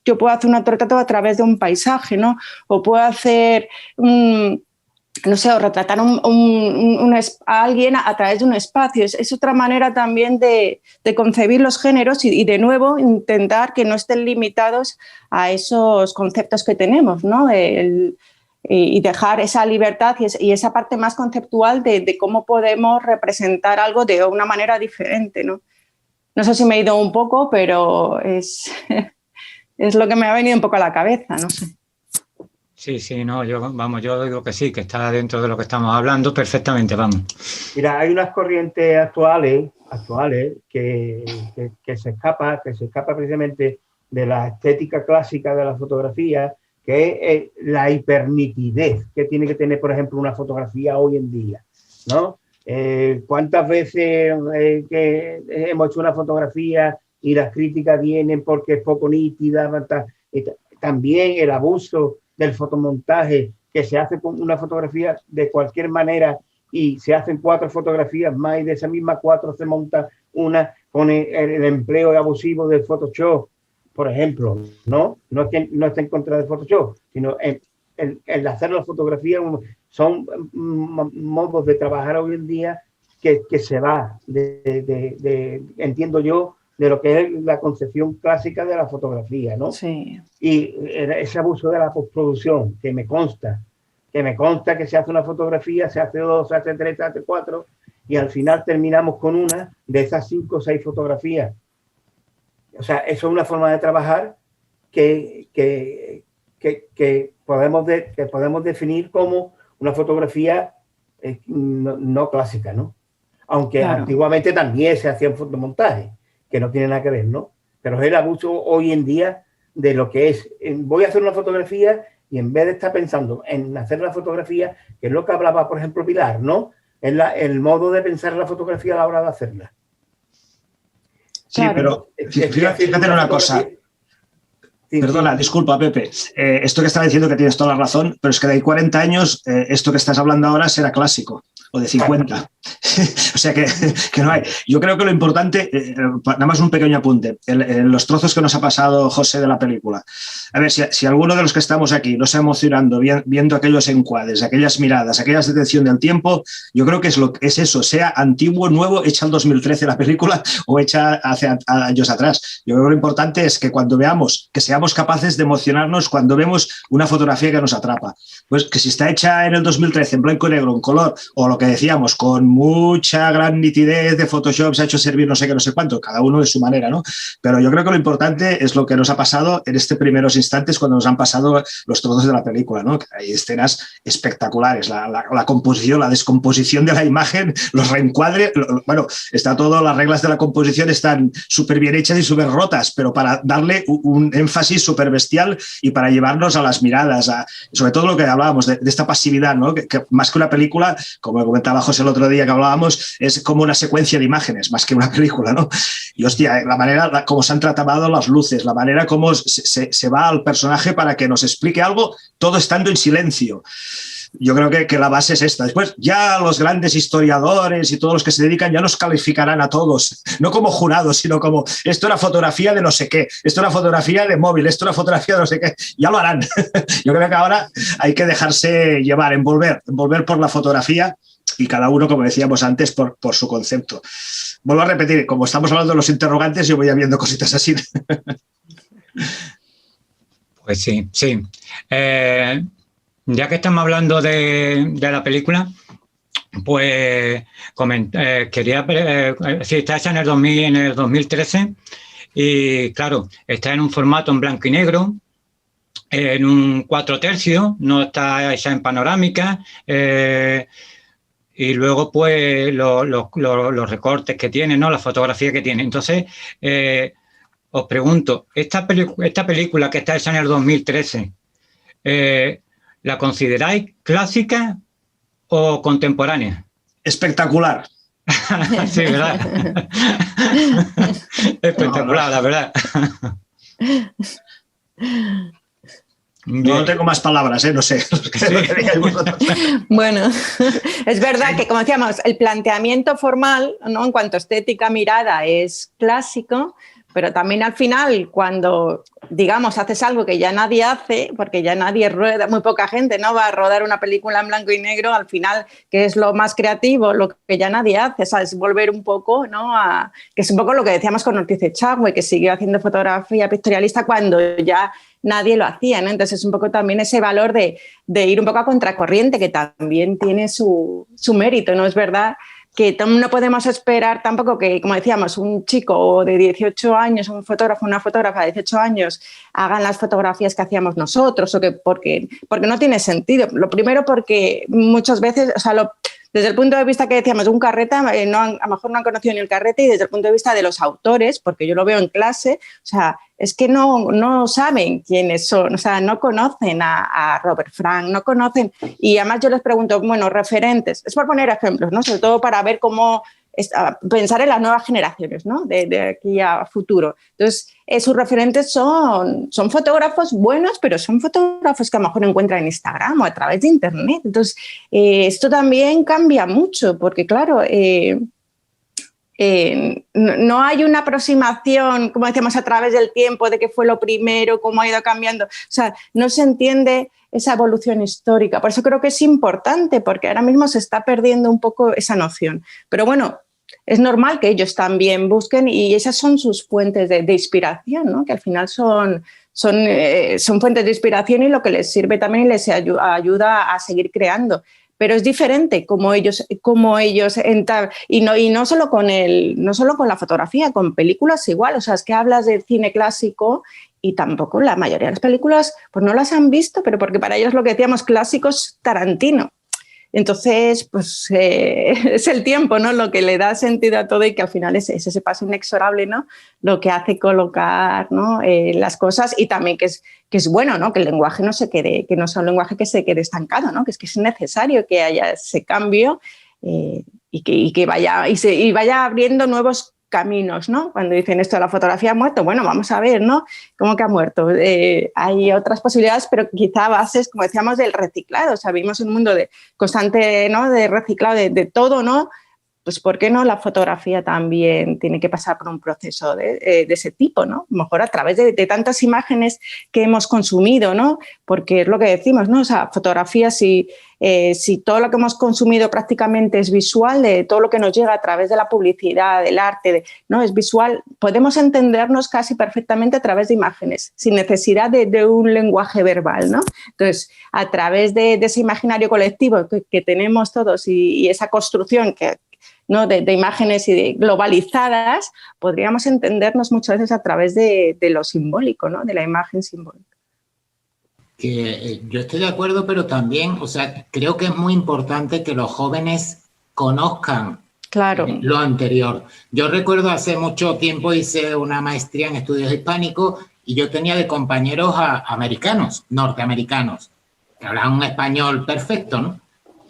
yo puedo hacer un autorretrato a través de un paisaje, ¿no? O puedo hacer, no sé, o retratar a alguien a través de un espacio. Es otra manera también de concebir los géneros y, de nuevo, intentar que no estén limitados a esos conceptos que tenemos, ¿no? Y dejar esa libertad y esa parte más conceptual de cómo podemos representar algo de una manera diferente, ¿no? No sé si me he ido un poco, pero es lo que me ha venido un poco a la cabeza, no sé. Sí, no, yo digo que sí, que está dentro de lo que estamos hablando perfectamente, vamos. Mira, hay unas corrientes actuales que se escapa precisamente de la estética clásica de la fotografía, que es la hipernitidez que tiene que tener, por ejemplo, una fotografía hoy en día, ¿no? ¿Cuántas veces que hemos hecho una fotografía y las críticas vienen porque es poco nítida? También el abuso del fotomontaje, que se hace con una fotografía de cualquier manera y se hacen 4 fotografías más y de esas mismas 4 se monta una con el empleo abusivo del Photoshop, por ejemplo, ¿no? No es que no esté en contra de Photoshop, sino el hacer la fotografía son modos de trabajar hoy en día que se va entiendo yo, de lo que es la concepción clásica de la fotografía, ¿no? Sí. Y ese abuso de la postproducción, que me consta que se hace una fotografía, se hace 2, se hace 3, se hace 4, y al final terminamos con una de esas 5 o 6 fotografías. O sea, eso es una forma de trabajar que podemos definir como una fotografía no clásica, ¿no? Aunque claro, antiguamente también se hacía un fotomontaje, que no tiene nada que ver, ¿no? Pero es el abuso hoy en día de lo que es, voy a hacer una fotografía y en vez de estar pensando en hacer la fotografía, que es lo que hablaba, por ejemplo, Pilar, ¿no? Es el modo de pensar la fotografía a la hora de hacerla. Sí, claro, pero fíjate una cosa. Perdona, disculpa, Pepe. Esto que estaba diciendo que tienes toda la razón, pero es que de ahí 40 años, esto que estás hablando ahora será clásico, o de 50. O sea que no hay. Yo creo que lo importante, nada más un pequeño apunte, los trozos que nos ha pasado José de la película. A ver, si alguno de los que estamos aquí nos está emocionando viendo aquellos encuadres, aquellas miradas, aquella detención del tiempo, yo creo que es eso, sea antiguo, nuevo, hecha en 2013 la película o hecha hace años atrás. Yo creo que lo importante es que cuando veamos, que seamos capaces de emocionarnos cuando vemos una fotografía que nos atrapa. Pues que si está hecha en el 2013 en blanco y negro, en color, o lo que decíamos, con mucha gran nitidez de Photoshop, se ha hecho servir no sé qué, no sé cuánto, cada uno de su manera, ¿no? Pero yo creo que lo importante es lo que nos ha pasado en estos primeros instantes cuando nos han pasado los trozos de la película, ¿no? Hay escenas espectaculares, la composición, la descomposición de la imagen, los reencuadres, bueno, está todo, las reglas de la composición están súper bien hechas y súper rotas, pero para darle un énfasis súper bestial y para llevarnos a las miradas, sobre todo lo que hablábamos de esta pasividad, ¿no? Que más que una película, como comentaba José el otro día que hablábamos, es como una secuencia de imágenes, más que una película, ¿no? Y hostia, la manera como se han tratado las luces, la manera como se va al personaje para que nos explique algo, todo estando en silencio. Yo creo que la base es esta. Después ya los grandes historiadores y todos los que se dedican ya nos calificarán a todos, no como jurados, sino como esto era fotografía de no sé qué, esto era fotografía de móvil, esto era fotografía de no sé qué. Ya lo harán. Yo creo que ahora hay que dejarse llevar, envolver por la fotografía y cada uno, como decíamos antes, por su concepto. Vuelvo a repetir, como estamos hablando de los interrogantes, yo voy viendo cositas así. Pues sí. Ya que estamos hablando de la película, pues quería decir, está hecha en el 2013 y claro, está en un formato en blanco y negro, en un 4/3, no está hecha en panorámica, y luego pues los recortes que tiene, ¿no? La fotografía que tiene. Entonces, os pregunto, esta película que está hecha en el 2013, ¿la consideráis clásica o contemporánea? Espectacular. Sí, ¿verdad? Espectacular, la verdad. No tengo más palabras, no sé. Bueno, es verdad que, como decíamos, el planteamiento formal, ¿no? En cuanto a estética, mirada, es clásico, pero también al final, cuando, digamos, haces algo que ya nadie hace, porque ya nadie rueda, muy poca gente, ¿no? Va a rodar una película en blanco y negro, al final, que es lo más creativo, lo que ya nadie hace, ¿sabes? Volver un poco, ¿no? Que es un poco lo que decíamos con Ortiz Echagüe, que siguió haciendo fotografía pictorialista cuando ya nadie lo hacía, ¿no? Entonces es un poco también ese valor de ir un poco a contracorriente, que también tiene su mérito, ¿no? Es verdad que no podemos esperar tampoco que, como decíamos, un chico de 18 años, un fotógrafo, una fotógrafa de 18 años hagan las fotografías que hacíamos nosotros, o que porque no tiene sentido. Lo primero porque muchas veces, o sea, desde el punto de vista que decíamos de un carrete, a lo mejor no han conocido ni el carrete, y desde el punto de vista de los autores, porque yo lo veo en clase, o sea, es que no saben quiénes son, o sea, no conocen a Robert Frank, no conocen, y además yo les pregunto, bueno, referentes, es por poner ejemplos, ¿no? Sobre todo para ver cómo pensar en las nuevas generaciones, ¿no? De aquí a futuro. Entonces, sus referentes son fotógrafos buenos, pero son fotógrafos que a lo mejor encuentran en Instagram o a través de Internet. Entonces, esto también cambia mucho, porque claro, no hay una aproximación, como decíamos, a través del tiempo, de qué fue lo primero, cómo ha ido cambiando. O sea, no se entiende esa evolución histórica. Por eso creo que es importante, porque ahora mismo se está perdiendo un poco esa noción. Pero bueno, es normal que ellos también busquen, y esas son sus fuentes de inspiración, ¿no? Que al final son fuentes de inspiración y lo que les sirve también y les ayuda a seguir creando. Pero es diferente como ellos entran, y no solo con la fotografía, con películas igual. O sea, es que hablas de cine clásico y tampoco la mayoría de las películas pues no las han visto, pero porque para ellos lo que decíamos clásicos, Tarantino. Entonces, pues es el tiempo, ¿no? Lo que le da sentido a todo, y que al final es ese paso inexorable, ¿no? Lo que hace colocar, ¿no? Las cosas, y también que es bueno, ¿no? Que el lenguaje no se quede, que no sea un lenguaje que se quede estancado, ¿no? Que es necesario que haya ese cambio y que vaya abriendo nuevos caminos, ¿no? Cuando dicen esto de la fotografía ha muerto, bueno, vamos a ver, ¿no? ¿Cómo que ha muerto? Hay otras posibilidades, pero quizá a bases, como decíamos, del reciclado. O sea, vivimos en un mundo de constante, ¿no? De reciclado de todo, ¿no? Pues ¿por qué no la fotografía también tiene que pasar por un proceso de ese tipo, ¿no? A lo mejor a través de tantas imágenes que hemos consumido, ¿no? Porque es lo que decimos, ¿no? O sea, fotografía, si todo lo que hemos consumido prácticamente es visual, de todo lo que nos llega a través de la publicidad, del arte, ¿no? Es visual, podemos entendernos casi perfectamente a través de imágenes, sin necesidad de un lenguaje verbal, ¿no? Entonces, a través de ese imaginario colectivo que tenemos todos y esa construcción ¿no? de imágenes globalizadas, podríamos entendernos muchas veces a través de lo simbólico, ¿no? De la imagen simbólica. Que yo estoy de acuerdo, pero también, o sea, creo que es muy importante que los jóvenes conozcan lo anterior. Yo recuerdo hace mucho tiempo hice una maestría en estudios hispánicos y yo tenía de compañeros americanos, norteamericanos, que hablaban un español perfecto, ¿no?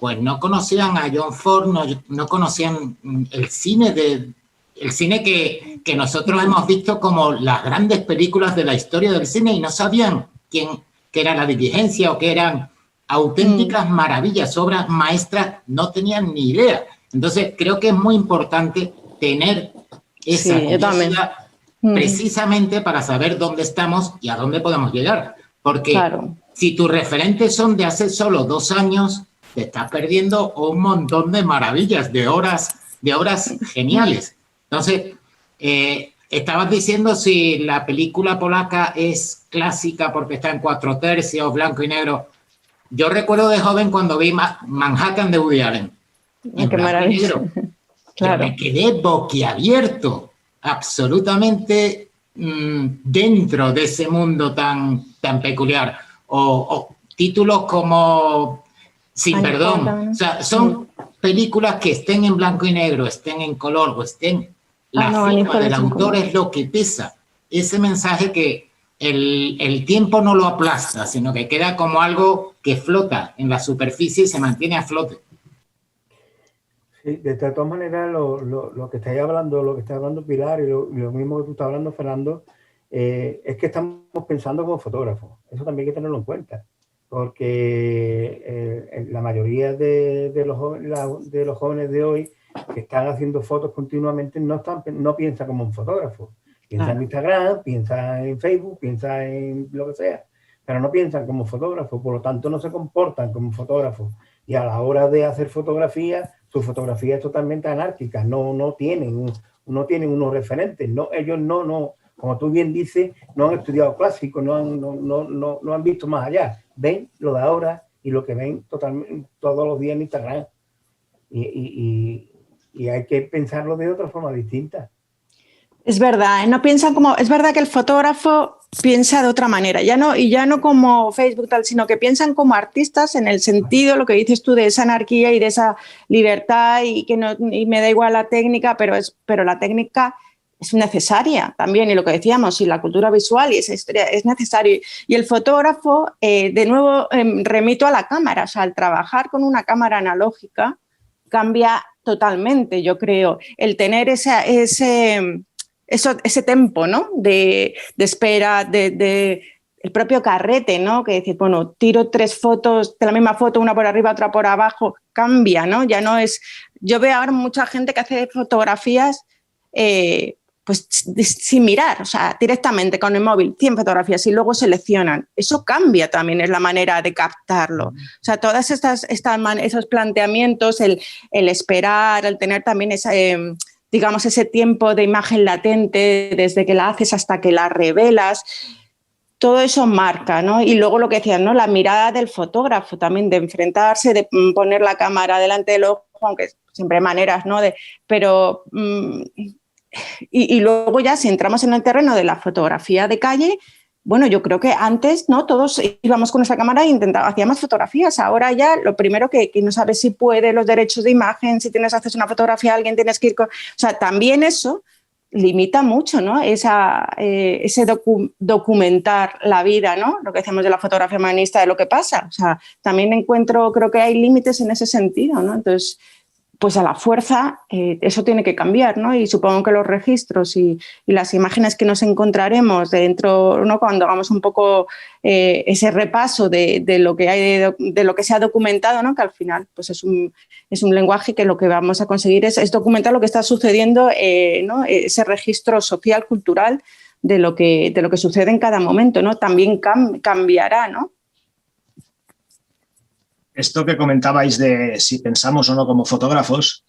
Pues no conocían a John Ford, no conocían el cine que nosotros hemos visto como las grandes películas de la historia del cine y no sabían qué era La Diligencia o qué eran auténticas maravillas, obras maestras, no tenían ni idea. Entonces creo que es muy importante tener esa curiosidad precisamente para saber dónde estamos y a dónde podemos llegar. Porque si tus referentes son de hace solo 2 años, te estás perdiendo un montón de maravillas, de obras geniales. Entonces, estabas diciendo si la película polaca es clásica porque está en 4/3, blanco y negro. Yo recuerdo de joven cuando vi Manhattan de Woody Allen. ¡Qué maravilla! Claro. Me quedé boquiabierto, absolutamente dentro de ese mundo tan peculiar. O títulos como Sin Perdón. O sea, son películas que estén en blanco y negro, estén en color o estén... La firma del autor es lo que pesa. Ese mensaje que el tiempo no lo aplasta, sino que queda como algo que flota en la superficie y se mantiene a flote. Sí, de todas maneras, lo que estáis hablando, lo que está hablando Pilar y lo mismo que tú estás hablando, Fernando, es que estamos pensando como fotógrafos. Eso también hay que tenerlo en cuenta. Porque la mayoría de los jóvenes de hoy que están haciendo fotos continuamente no piensan como un fotógrafo. Piensan en Instagram, piensan en Facebook, piensan en lo que sea, pero no piensan como fotógrafo, por lo tanto no se comportan como fotógrafos. Y a la hora de hacer fotografía, su fotografía es totalmente anárquica, no tienen unos referentes, ellos no, como tú bien dices, no han estudiado clásico, no han visto más allá. Ven lo de ahora y lo que ven totalmente todos los días en Instagram. Y hay que pensarlo de otra forma distinta. Es verdad, es verdad que el fotógrafo piensa de otra manera, ya no como Facebook tal, sino que piensan como artistas en el sentido, lo que dices tú, de esa anarquía y de esa libertad y me da igual la técnica, pero la técnica es necesaria también, y lo que decíamos, y la cultura visual y esa historia es necesario. Y el fotógrafo, de nuevo, remito a la cámara, o sea, al trabajar con una cámara analógica cambia totalmente, yo creo, el tener ese tempo, ¿no? de espera, el propio carrete, ¿no? Que decir, bueno, tiro 3 fotos de la misma foto, una por arriba, otra por abajo, cambia, ¿no? Ya no es... Yo veo ahora mucha gente que hace fotografías pues sin mirar, o sea, directamente con el móvil, 100 fotografías y luego seleccionan. Eso cambia también, es la manera de captarlo. O sea, todas esos planteamientos, el esperar, el tener también digamos, ese tiempo de imagen latente desde que la haces hasta que la revelas, todo eso marca, ¿no? Y luego lo que decían, ¿no? La mirada del fotógrafo también, de enfrentarse, de poner la cámara delante del ojo, aunque siempre hay maneras, ¿no? Pero... Y luego ya si entramos en el terreno de la fotografía de calle, bueno, yo creo que antes, ¿no? Todos íbamos con nuestra cámara e hacíamos fotografías. Ahora ya lo primero que no sabes si puede, los derechos de imagen, si tienes acceso a una fotografía, alguien tienes que ir con... O sea, también eso limita mucho, ¿no? Ese documentar la vida, ¿no? Lo que decíamos de la fotografía humanista, de lo que pasa. O sea, también creo que hay límites en ese sentido, ¿no? Entonces... pues a la fuerza eso tiene que cambiar, ¿no? Y supongo que los registros y las imágenes que nos encontraremos dentro, ¿no? Cuando hagamos un poco ese repaso de lo que hay, de lo que se ha documentado, ¿no? Que al final pues es un lenguaje que lo que vamos a conseguir es documentar lo que está sucediendo, ¿no? Ese registro social, cultural de lo que sucede en cada momento, ¿no? También cambiará, ¿no? Esto que comentabais de si pensamos o no como fotógrafos,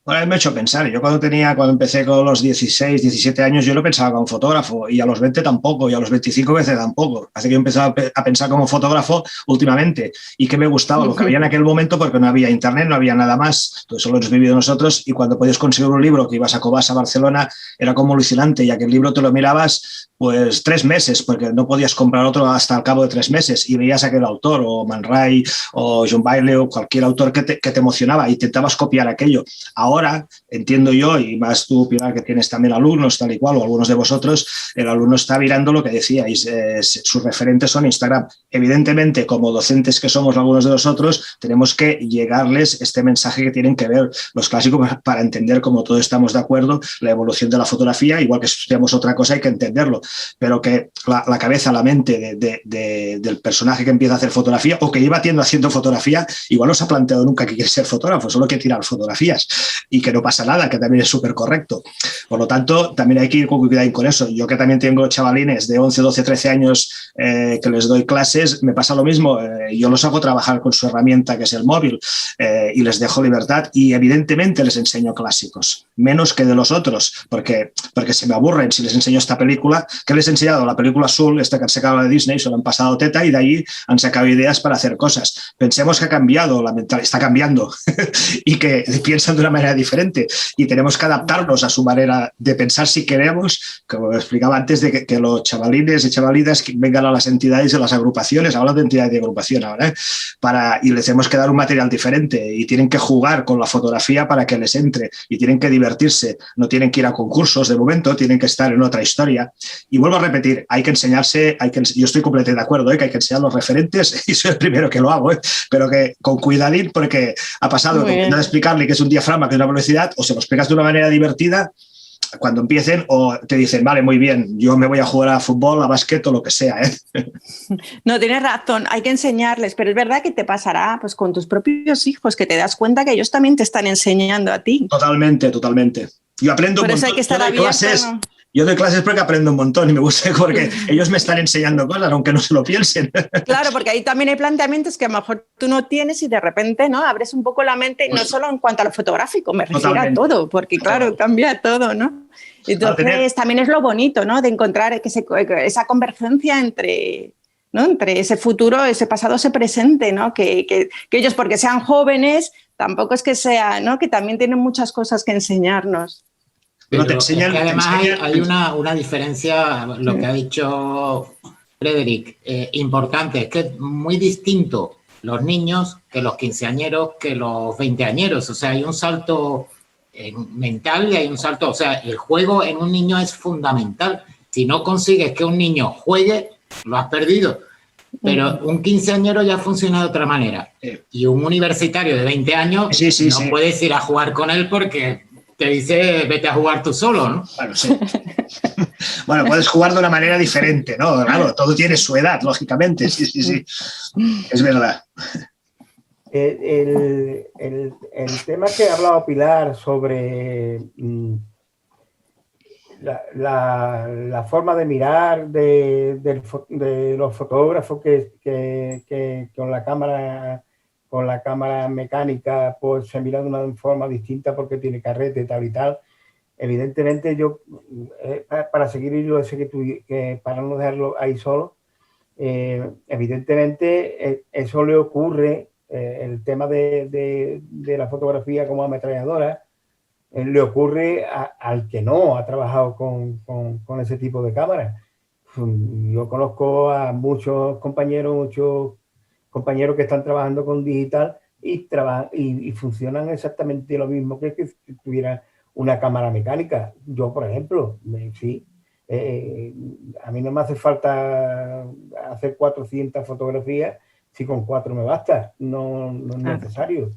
bueno, me ha hecho pensar. Yo cuando empecé con los 16, 17 años, yo no pensaba como fotógrafo, y a los 20 tampoco, y a los 25 veces tampoco. Así que yo empecé a pensar como fotógrafo últimamente, y que me gustaba lo que había en aquel momento, porque no había internet, no había nada más. Todo eso lo hemos vivido nosotros, y cuando podías conseguir un libro que ibas a Cobas, a Barcelona, era como alucinante, y aquel libro te lo mirabas pues 3 meses, porque no podías comprar otro hasta el cabo de 3 meses, y veías a aquel autor, o Man Ray, o John Bailey, o cualquier autor que te emocionaba, y intentabas copiar aquello. Ahora, entiendo yo, y más tú, Pilar, que tienes también alumnos, tal y cual, o algunos de vosotros, el alumno está mirando lo que decíais, sus referentes son Instagram. Evidentemente, como docentes que somos algunos de nosotros, tenemos que llegarles este mensaje que tienen que ver los clásicos para entender, como todos estamos de acuerdo, la evolución de la fotografía. Igual que si estudiamos otra cosa hay que entenderlo, pero que la cabeza, la mente del personaje que empieza a hacer fotografía, o que lleva haciendo fotografía, igual no se ha planteado nunca que quiere ser fotógrafo, solo que tirar fotografías, y que no pasa nada, que también es súper correcto. Por lo tanto, también hay que ir con cuidado con eso. Yo, que también tengo chavalines de 11, 12, 13 años que les doy clases, me pasa lo mismo. Yo los hago trabajar con su herramienta, que es el móvil, y les dejo libertad, y evidentemente les enseño clásicos, menos que de los otros, porque se me aburren si les enseño esta película. ¿Qué les he enseñado? La película Soul, esta que han sacado de Disney, se lo han pasado teta, y de ahí han sacado ideas para hacer cosas. Pensemos que ha cambiado la mentalidad, está cambiando, y que piensan de una manera diferente, y tenemos que adaptarnos a su manera de pensar si queremos, como explicaba antes, de que los chavalines y chavalitas vengan a las entidades y a las agrupaciones, hablo de entidades de agrupación ahora, y les tenemos que dar un material diferente, y tienen que jugar con la fotografía para que les entre, y tienen que divertirse, no tienen que ir a concursos de momento, tienen que estar en otra historia. Y vuelvo a repetir, hay que enseñarse, yo estoy completamente de acuerdo, que hay que enseñar los referentes, y soy el primero que lo hago, pero que con cuidadín, porque ha pasado de explicarle que es un diafragma, que es una velocidad, o se lo explicas de una manera divertida cuando empiecen, o te dicen, vale, muy bien, yo me voy a jugar a fútbol, a básquet o lo que sea. No, tienes razón, hay que enseñarles, pero es verdad que te pasará pues con tus propios hijos, que te das cuenta que ellos también te están enseñando a ti. Totalmente, totalmente. Yo aprendo un montón. Por eso hay que estar abierto, ¿no? Yo doy clases porque aprendo un montón, y me gusta porque ellos me están enseñando cosas, aunque no se lo piensen. Claro, porque ahí también hay planteamientos que a lo mejor tú no tienes, y de repente, ¿no?, abres un poco la mente, no solo en cuanto a lo fotográfico, me refiero a todo, porque claro, cambia todo, ¿no? Entonces también es lo bonito, ¿no?, de encontrar esa convergencia entre ese futuro, ese pasado, ese presente, ¿no? Que ellos, porque sean jóvenes, tampoco es que sea, ¿no?, que también tienen muchas cosas que enseñarnos. Pero te enseñan, es que además hay una diferencia, lo que ha dicho Frederick, importante, es que es muy distinto los niños que los quinceañeros, que los veinteañeros. O sea, hay un salto mental, y hay un salto, o sea, el juego en un niño es fundamental. Si no consigues que un niño juegue, lo has perdido. Pero un quinceañero ya funciona de otra manera. Y un universitario de 20 años no puedes ir a jugar con él porque te dice, vete a jugar tú solo, ¿no? Bueno, sí. Bueno, puedes jugar de una manera diferente, ¿no? Claro, todo tiene su edad, lógicamente. Sí. Es verdad. El tema que ha hablado Pilar sobre la forma de mirar de los fotógrafos que con la cámara mecánica pues se mira de una forma distinta porque tiene carrete, tal y tal. Evidentemente yo, para seguir hilo ese para no dejarlo ahí solo, evidentemente eso le ocurre, el tema de la fotografía como ametralladora, le ocurre al que no ha trabajado con ese tipo de cámara. Yo conozco a muchos compañeros que están trabajando con digital y funcionan exactamente lo mismo que si tuviera una cámara mecánica. Yo, por ejemplo, sí, a mí no me hace falta hacer 400 fotografías si con 4 me basta, no es necesario.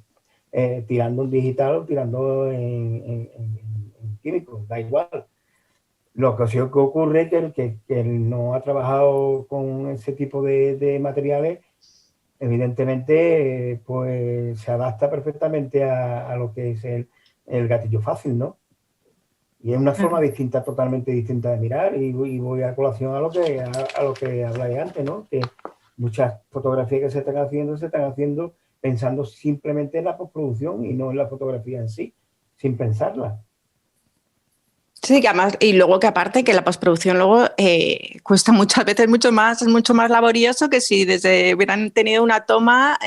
tirando en digital o tirando en químico, da igual. Lo que sí que ocurre es que el no ha trabajado con ese tipo de materiales, evidentemente, pues se adapta perfectamente a lo que es el gatillo fácil, ¿no? Y es una forma distinta, totalmente distinta de mirar, y voy a colación a lo que habláis antes, ¿no? Que muchas fotografías que se están haciendo pensando simplemente en la postproducción y no en la fotografía en sí, sin pensarla. Sí, que además, y luego que aparte que la postproducción luego cuesta muchas veces es mucho más laborioso que si hubieran tenido una toma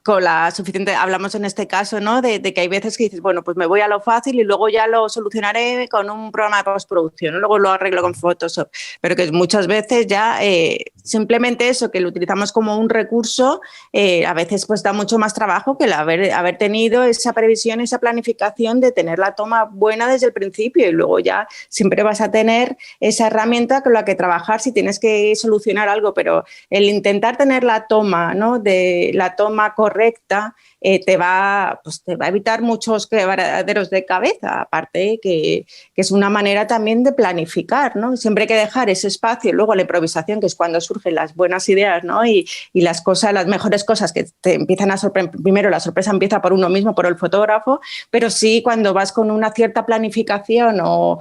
con la suficiente, hablamos en este caso, ¿no? De que hay veces que dices, bueno, pues me voy a lo fácil y luego ya lo solucionaré con un programa de postproducción, ¿no? Luego lo arreglo con Photoshop, pero que muchas veces ya simplemente eso, que lo utilizamos como un recurso, a veces pues da mucho más trabajo que el haber tenido esa previsión, esa planificación de tener la toma buena desde el principio, y luego ya siempre vas a tener esa herramienta con la que trabajar si tienes que solucionar algo, pero el intentar tener la toma, ¿no? De la toma correcta te va a evitar muchos quebraderos de cabeza, aparte que es una manera también de planificar, ¿no? Siempre hay que dejar ese espacio, luego la improvisación, que es cuando surgen las buenas ideas, ¿no? Y las mejores cosas que te empiezan a sorprender. Primero la sorpresa empieza por uno mismo, por el fotógrafo, pero sí cuando vas con una cierta planificación o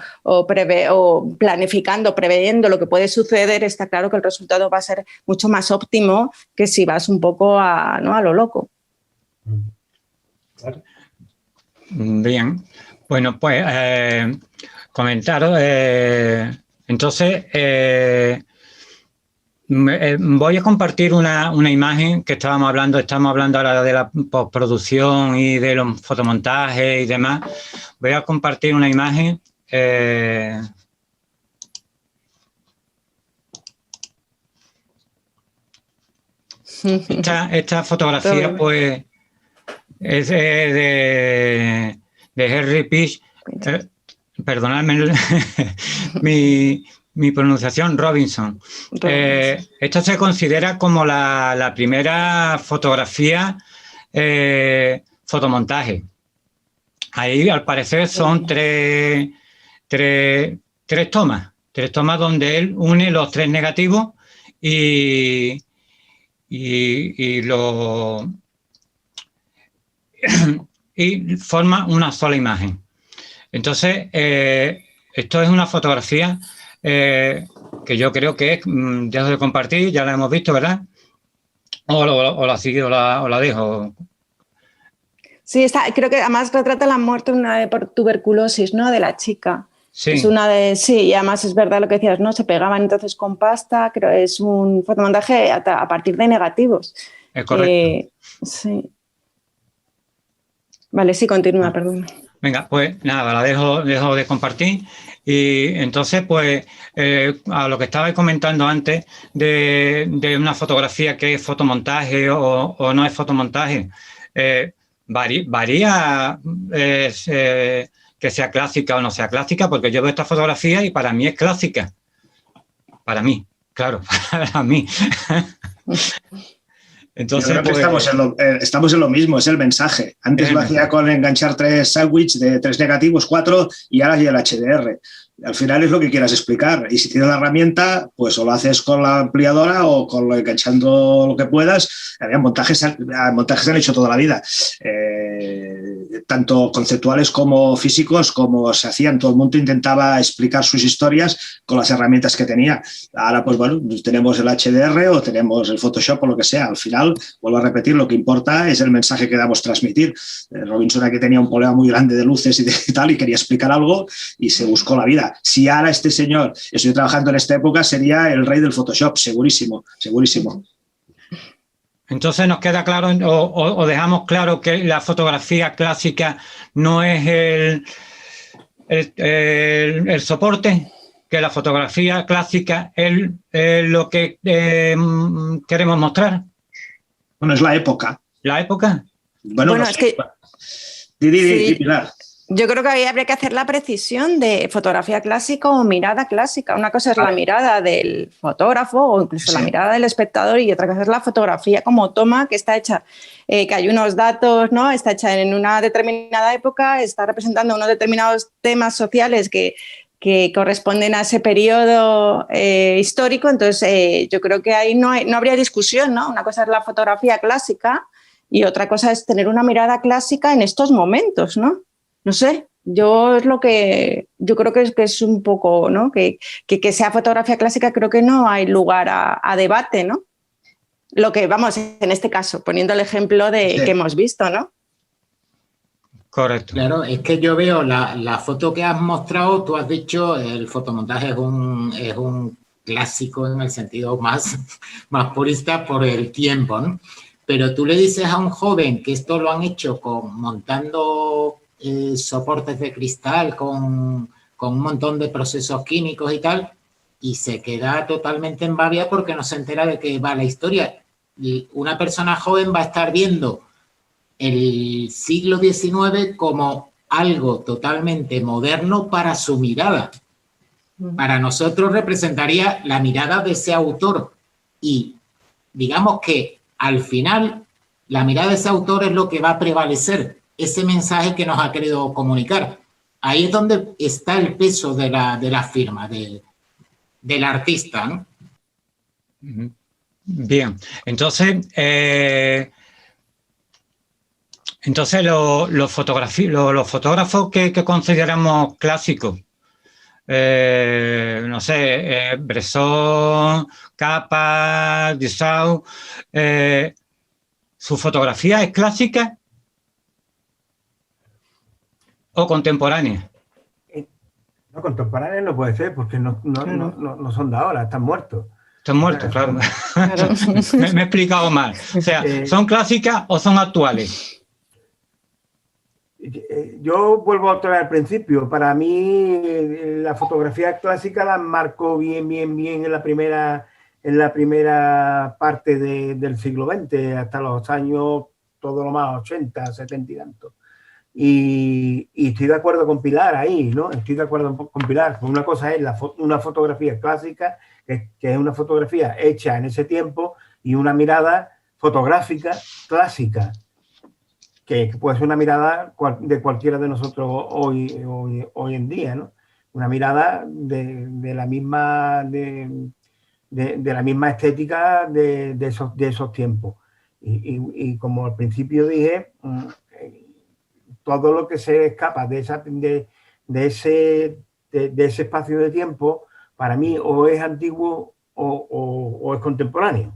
planificando, preveyendo lo que puede suceder, está claro que el resultado va a ser mucho más óptimo que si vas un poco a lo loco. Bien, bueno, pues comentaros, entonces voy a compartir una imagen que estamos hablando ahora de la postproducción y de los fotomontajes y demás. Voy a compartir una imagen esta fotografía pues es de Henry Peach, perdonadme mi pronunciación, Robinson. Esto se considera como la primera fotografía fotomontaje. Ahí al parecer son tres tomas donde él une los tres negativos y forma una sola imagen. Entonces, esto es una fotografía que yo creo que es, dejo de compartir, ya la hemos visto, ¿verdad? O la dejo. Sí, creo que además retrata la muerte por tuberculosis, ¿no? De la chica. Sí. Es y además es verdad lo que decías, ¿no? Se pegaban entonces con pasta, creo que es un fotomontaje a partir de negativos. Es correcto. Sí. Vale, sí, continúa, perdón. Venga, pues nada, la dejo de compartir. Y entonces, pues, a lo que estaba comentando antes de una fotografía que es fotomontaje o no es fotomontaje, varía que sea clásica o no sea clásica, porque yo veo esta fotografía y para mí es clásica. Para mí, claro, para mí. Entonces, yo creo que estamos en lo mismo, es el mensaje. Antes lo hacía con enganchar 3 sándwiches de 3 negativos, 4, y ahora ya el HDR. Al final es lo que quieras explicar. Y si tienes la herramienta, pues o lo haces con la ampliadora o enganchando lo que puedas. Montajes se han hecho toda la vida. Tanto conceptuales como físicos, como se hacían. Todo el mundo intentaba explicar sus historias con las herramientas que tenía. Ahora, pues bueno, tenemos el HDR o tenemos el Photoshop o lo que sea. Al final, vuelvo a repetir, lo que importa es el mensaje que queramos transmitir. Robinson aquí tenía un problema muy grande de luces y tal, y quería explicar algo y se buscó la vida. Si ahora este señor, estoy trabajando en esta época, sería el rey del Photoshop, segurísimo, segurísimo. Entonces nos queda claro o dejamos claro que la fotografía clásica no es el soporte, que la fotografía clásica es lo que queremos mostrar. Bueno, es la época. ¿La época? Bueno, no es sé. que... Di, Pilar. Yo creo que ahí habría que hacer la precisión de fotografía clásica o mirada clásica. Una cosa es la mirada del fotógrafo o incluso la mirada del espectador y otra cosa es la fotografía como toma que está hecha, que hay unos datos, ¿no? Está hecha en una determinada época, está representando unos determinados temas sociales que corresponden a ese periodo histórico. Entonces, yo creo que ahí no habría discusión, ¿no? Una cosa es la fotografía clásica y otra cosa es tener una mirada clásica en estos momentos, ¿no? No sé, yo creo que es un poco, ¿no? Que sea fotografía clásica, creo que no hay lugar a debate, ¿no? Lo que, vamos, en este caso, poniendo el ejemplo que hemos visto, ¿no? Correcto. Claro, es que yo veo la foto que has mostrado, tú has dicho, el fotomontaje es un clásico en el sentido más purista por el tiempo, ¿no? Pero tú le dices a un joven que esto lo han hecho montando soportes de cristal con un montón de procesos químicos y tal, y se queda totalmente en babia porque no se entera de qué va la historia. Y una persona joven va a estar viendo el siglo XIX como algo totalmente moderno para su mirada. Para nosotros representaría la mirada de ese autor y digamos que al final la mirada de ese autor es lo que va a prevalecer, ese mensaje que nos ha querido comunicar. Ahí es donde está el peso de la firma del artista, ¿no? Bien, entonces los fotógrafos que consideramos clásicos, no sé, Bresson, Capa, Dessau, ¿su fotografía es clásica o contemporánea? No, contemporánea no puede ser porque no son de ahora, están muertos. Están muertos, claro. Me he explicado mal. O sea, ¿son clásicas o son actuales? Yo vuelvo otra vez al principio. Para mí la fotografía clásica la marcó bien en la primera parte del siglo XX, hasta los años, todo lo más 80, 70 y tanto. Y estoy de acuerdo con Pilar ahí, ¿no? Estoy de acuerdo con Pilar. Una cosa es una fotografía clásica, que es una fotografía hecha en ese tiempo, y una mirada fotográfica clásica, que puede ser una mirada de cualquiera de nosotros hoy en día, ¿no? Una mirada de la misma estética de esos tiempos. Y como al principio dije, todo lo que se escapa de ese espacio de tiempo, para mí o es antiguo o es contemporáneo.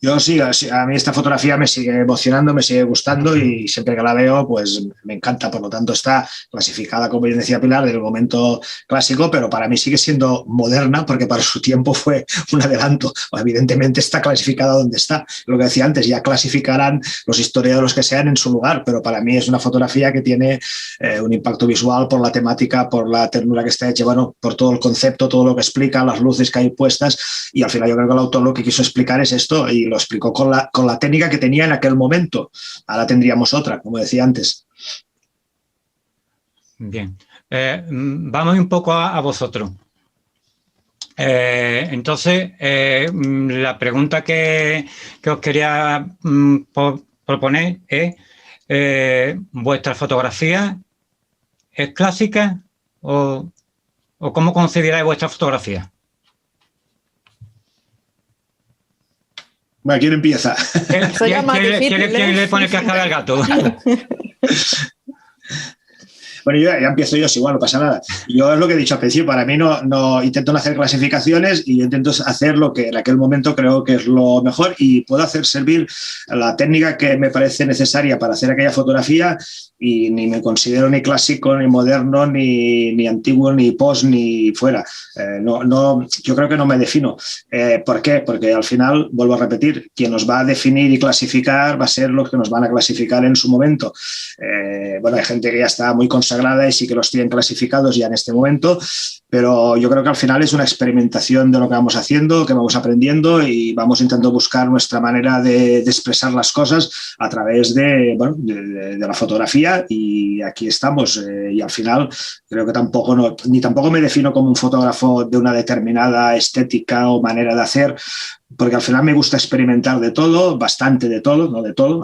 Yo sí, a mí esta fotografía me sigue emocionando, me sigue gustando y siempre que la veo pues me encanta. Por lo tanto está clasificada, como bien decía Pilar, del momento clásico, pero para mí sigue siendo moderna porque para su tiempo fue un adelanto. Evidentemente está clasificada donde está. Lo que decía antes, ya clasificarán los historiadores que sean en su lugar, pero para mí es una fotografía que tiene un impacto visual por la temática, por la ternura que está hecha, bueno, por todo el concepto, todo lo que explica, las luces que hay puestas, y al final yo creo que el autor lo que quiso explicar es esto y lo explicó con la técnica que tenía en aquel momento. Ahora tendríamos otra, como decía antes. Bien. Vamos un poco a vosotros. Entonces, la pregunta que os quería proponer es, ¿vuestra fotografía es clásica o cómo consideráis vuestra fotografía? Bueno, ¿quién empieza? ¿Quién le pone cascada al gato? Bueno, ya empiezo yo, si igual no pasa nada. Yo es lo que he dicho al principio, para mí no intento no hacer clasificaciones y yo intento hacer lo que en aquel momento creo que es lo mejor y puedo hacer servir la técnica que me parece necesaria para hacer aquella fotografía y ni me considero ni clásico, ni moderno, ni antiguo, ni post, ni fuera. Yo creo que no me defino. ¿Por qué? Porque al final, vuelvo a repetir, quien nos va a definir y clasificar va a ser los que nos van a clasificar en su momento. Bueno, hay gente que ya está muy consagrada y sí que los tienen clasificados ya en este momento, Pero yo creo que al final es una experimentación de lo que vamos haciendo, que vamos aprendiendo y vamos intentando buscar nuestra manera de expresar las cosas a través de la fotografía, y aquí estamos. Y al final creo que tampoco me defino como un fotógrafo de una determinada estética o manera de hacer, porque al final me gusta experimentar de todo, bastante de todo, no de todo,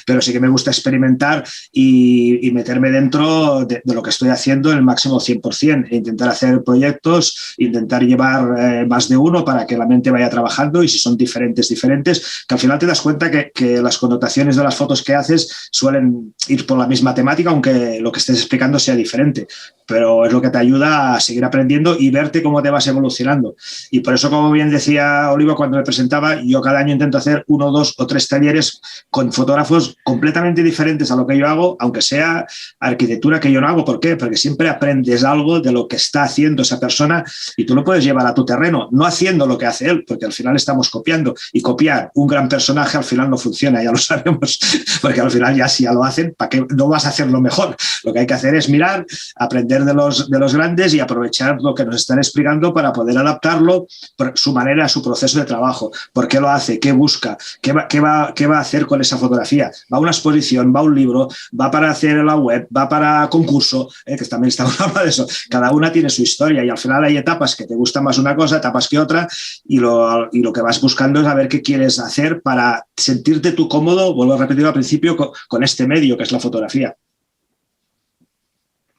pero sí que me gusta experimentar y meterme dentro de lo que estoy haciendo el máximo 100%, e intentar hacer proyectos, intentar llevar más de uno para que la mente vaya trabajando, y si son diferentes, que al final te das cuenta que las connotaciones de las fotos que haces suelen ir por la misma temática, aunque lo que estés explicando sea diferente, pero es lo que te ayuda a seguir aprendiendo y verte cómo te vas evolucionando. Y por eso, como bien decía Oliva cuando me presentaba, yo cada año intento hacer 1, 2 o 3 talleres con fotógrafos completamente diferentes a lo que yo hago, aunque sea arquitectura que yo no hago. ¿Por qué? Porque siempre aprendes algo de lo que está haciendo esa persona y tú lo puedes llevar a tu terreno, no haciendo lo que hace él, porque al final estamos copiando, y copiar un gran personaje al final no funciona, ya lo sabemos, porque al final si ya lo hacen, ¿para qué no vas a hacerlo mejor? Lo que hay que hacer es mirar, aprender de los grandes y aprovechar lo que nos están explicando para poder adaptarlo por su manera, a su proceso de trabajo. ¿Por qué lo hace? ¿Qué busca? ¿Qué va a hacer con esa fotografía? ¿Va a una exposición? ¿Va a un libro? ¿Va para hacer la web? ¿Va para concurso? Que también estamos hablando de eso. Cada una tiene su historia y al final hay etapas que te gusta más una cosa, etapas que otra, y lo que vas buscando es a ver qué quieres hacer para sentirte tú cómodo, vuelvo a repetir al principio, con este medio que es la fotografía.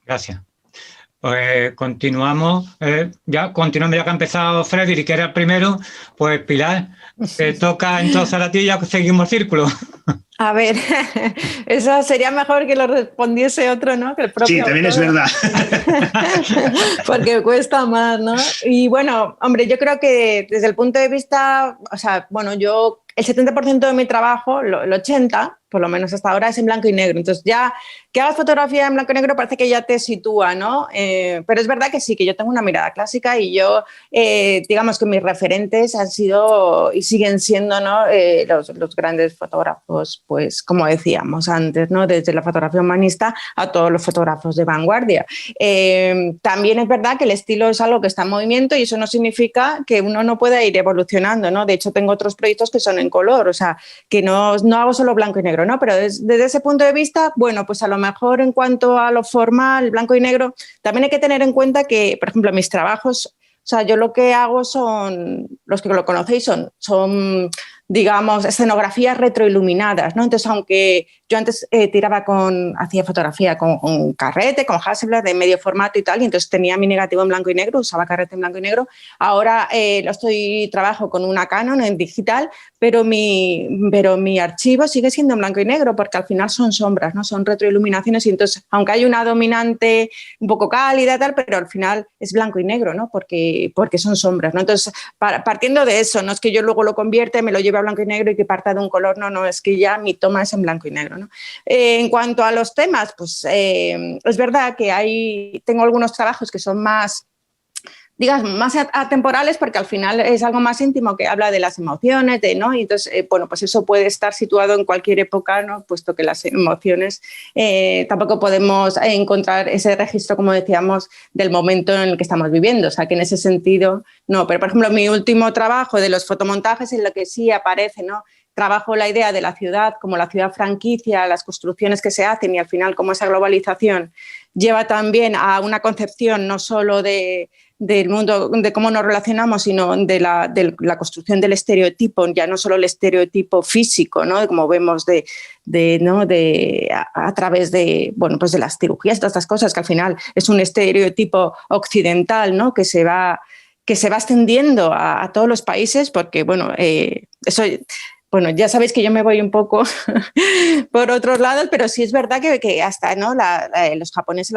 Gracias. Pues continuamos, ya que ha empezado Freddy, que era el primero. Pues Pilar, te toca entonces a ti, ya seguimos el círculo. A ver, eso sería mejor que lo respondiese otro, ¿no? Que el propio sí, también autor. Es verdad. Porque cuesta más, ¿no? Y bueno, hombre, yo creo que desde el punto de vista, o sea, bueno, yo el 70% de mi trabajo, el 80%, por lo menos hasta ahora, es en blanco y negro. Entonces ya que hagas fotografía en blanco y negro parece que ya te sitúa, ¿no? Pero es verdad que sí, que yo tengo una mirada clásica y yo, digamos que mis referentes han sido y siguen siendo, ¿no? Los grandes fotógrafos, pues como decíamos antes, ¿no? Desde la fotografía humanista a todos los fotógrafos de vanguardia. También es verdad que el estilo es algo que está en movimiento y eso no significa que uno no pueda ir evolucionando, ¿no? De hecho, tengo otros proyectos que son en color, o sea, que no hago solo blanco y negro, ¿no? Pero desde ese punto de vista, bueno, pues a lo mejor en cuanto a lo formal, blanco y negro, también hay que tener en cuenta que, por ejemplo, mis trabajos, o sea, yo lo que hago son, los que lo conocéis son digamos, escenografías retroiluminadas, ¿no? Entonces, aunque yo antes hacía fotografía con carrete, con Hasselblad de medio formato y tal, y entonces tenía mi negativo en blanco y negro, usaba carrete en blanco y negro, ahora trabajo con una Canon en digital, pero mi archivo sigue siendo en blanco y negro porque al final son sombras, ¿no? Son retroiluminaciones y entonces, aunque hay una dominante un poco cálida tal, pero al final es blanco y negro, ¿no? Porque son sombras, ¿no? Entonces, partiendo de eso, no es que yo luego lo convierta, me lo lleve a blanco y negro y que parta de un color, no, es que ya mi toma es en blanco y negro, ¿no? En cuanto a los temas, pues es verdad que tengo algunos trabajos que son más, digamos, más atemporales porque al final es algo más íntimo que habla de las emociones, ¿no? Y entonces, bueno, pues eso puede estar situado en cualquier época, ¿no? Puesto que las emociones tampoco podemos encontrar ese registro, como decíamos, del momento en el que estamos viviendo. O sea, que en ese sentido, no. Pero, por ejemplo, mi último trabajo de los fotomontajes en lo que sí aparece, ¿no? Trabajo la idea de la ciudad como la ciudad franquicia, las construcciones que se hacen y al final como esa globalización lleva también a una concepción no solo del mundo, de cómo nos relacionamos, sino de la construcción del estereotipo, ya no solo el estereotipo físico, ¿no? Como vemos a través de, bueno, pues de las cirugías, todas estas cosas, que al final es un estereotipo occidental, ¿no? que se va extendiendo a todos los países porque, bueno, eso... Bueno, ya sabéis que yo me voy un poco por otros lados, pero sí es verdad que hasta, ¿no? Los japoneses,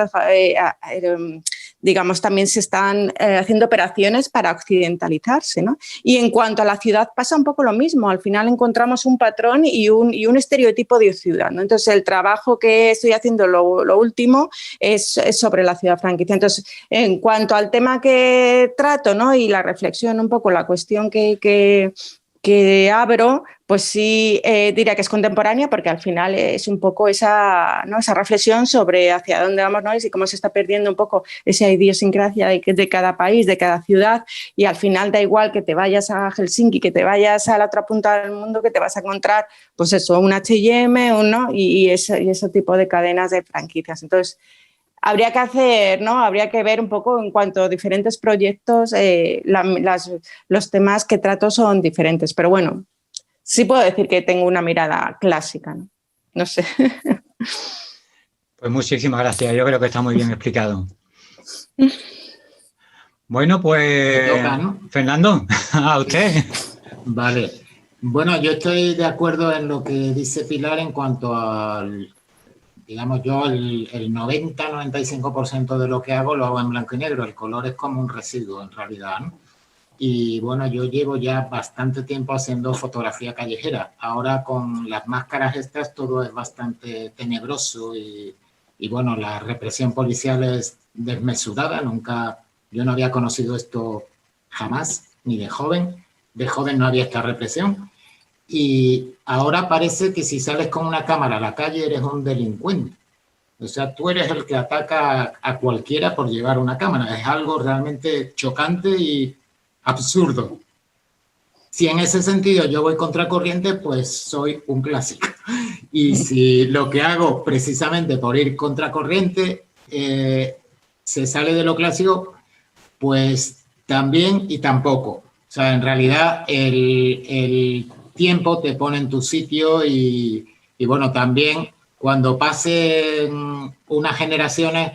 digamos, también se están haciendo operaciones para occidentalizarse, ¿no? Y en cuanto a la ciudad pasa un poco lo mismo. Al final encontramos un patrón y un estereotipo de ciudad, ¿no? Entonces, el trabajo que estoy haciendo, lo último, es sobre la ciudad franquicia. Entonces, en cuanto al tema que trato, ¿no? Y la reflexión un poco, la cuestión que que abro, pues sí diría que es contemporánea, porque al final es un poco esa, ¿no?, esa reflexión sobre hacia dónde vamos, ¿no?, y cómo se está perdiendo un poco esa idiosincrasia de cada país, de cada ciudad, y al final da igual que te vayas a Helsinki, que te vayas a la otra punta del mundo, que te vas a encontrar, pues eso, un H&M, ¿no?, y ese tipo de cadenas de franquicias. Entonces, habría que hacer, ¿no?, habría que ver un poco en cuanto a diferentes proyectos, los temas que trato son diferentes, pero bueno, sí puedo decir que tengo una mirada clásica, ¿no? No sé. Pues muchísimas gracias, yo creo que está muy bien explicado. Bueno, pues, toca, ¿no? Fernando, a usted. Vale. Bueno, yo estoy de acuerdo en lo que dice Pilar en cuanto al, digamos, yo el 90-95% de lo que hago lo hago en blanco y negro. El color es como un residuo en realidad, ¿no? Y bueno, yo llevo ya bastante tiempo haciendo fotografía callejera. Ahora con las máscaras estas todo es bastante tenebroso y bueno, la represión policial es desmesurada. Yo no había conocido esto jamás, ni de joven. De joven no había esta represión. Y ahora parece que si sales con una cámara a la calle eres un delincuente. O sea, tú eres el que ataca a cualquiera por llevar una cámara. Es algo realmente chocante y absurdo. Si en ese sentido yo voy contracorriente, pues soy un clásico. Y si lo que hago precisamente por ir contracorriente se sale de lo clásico, pues también y tampoco. O sea, en realidad el tiempo te pone en tu sitio y bueno, también cuando pasen unas generaciones,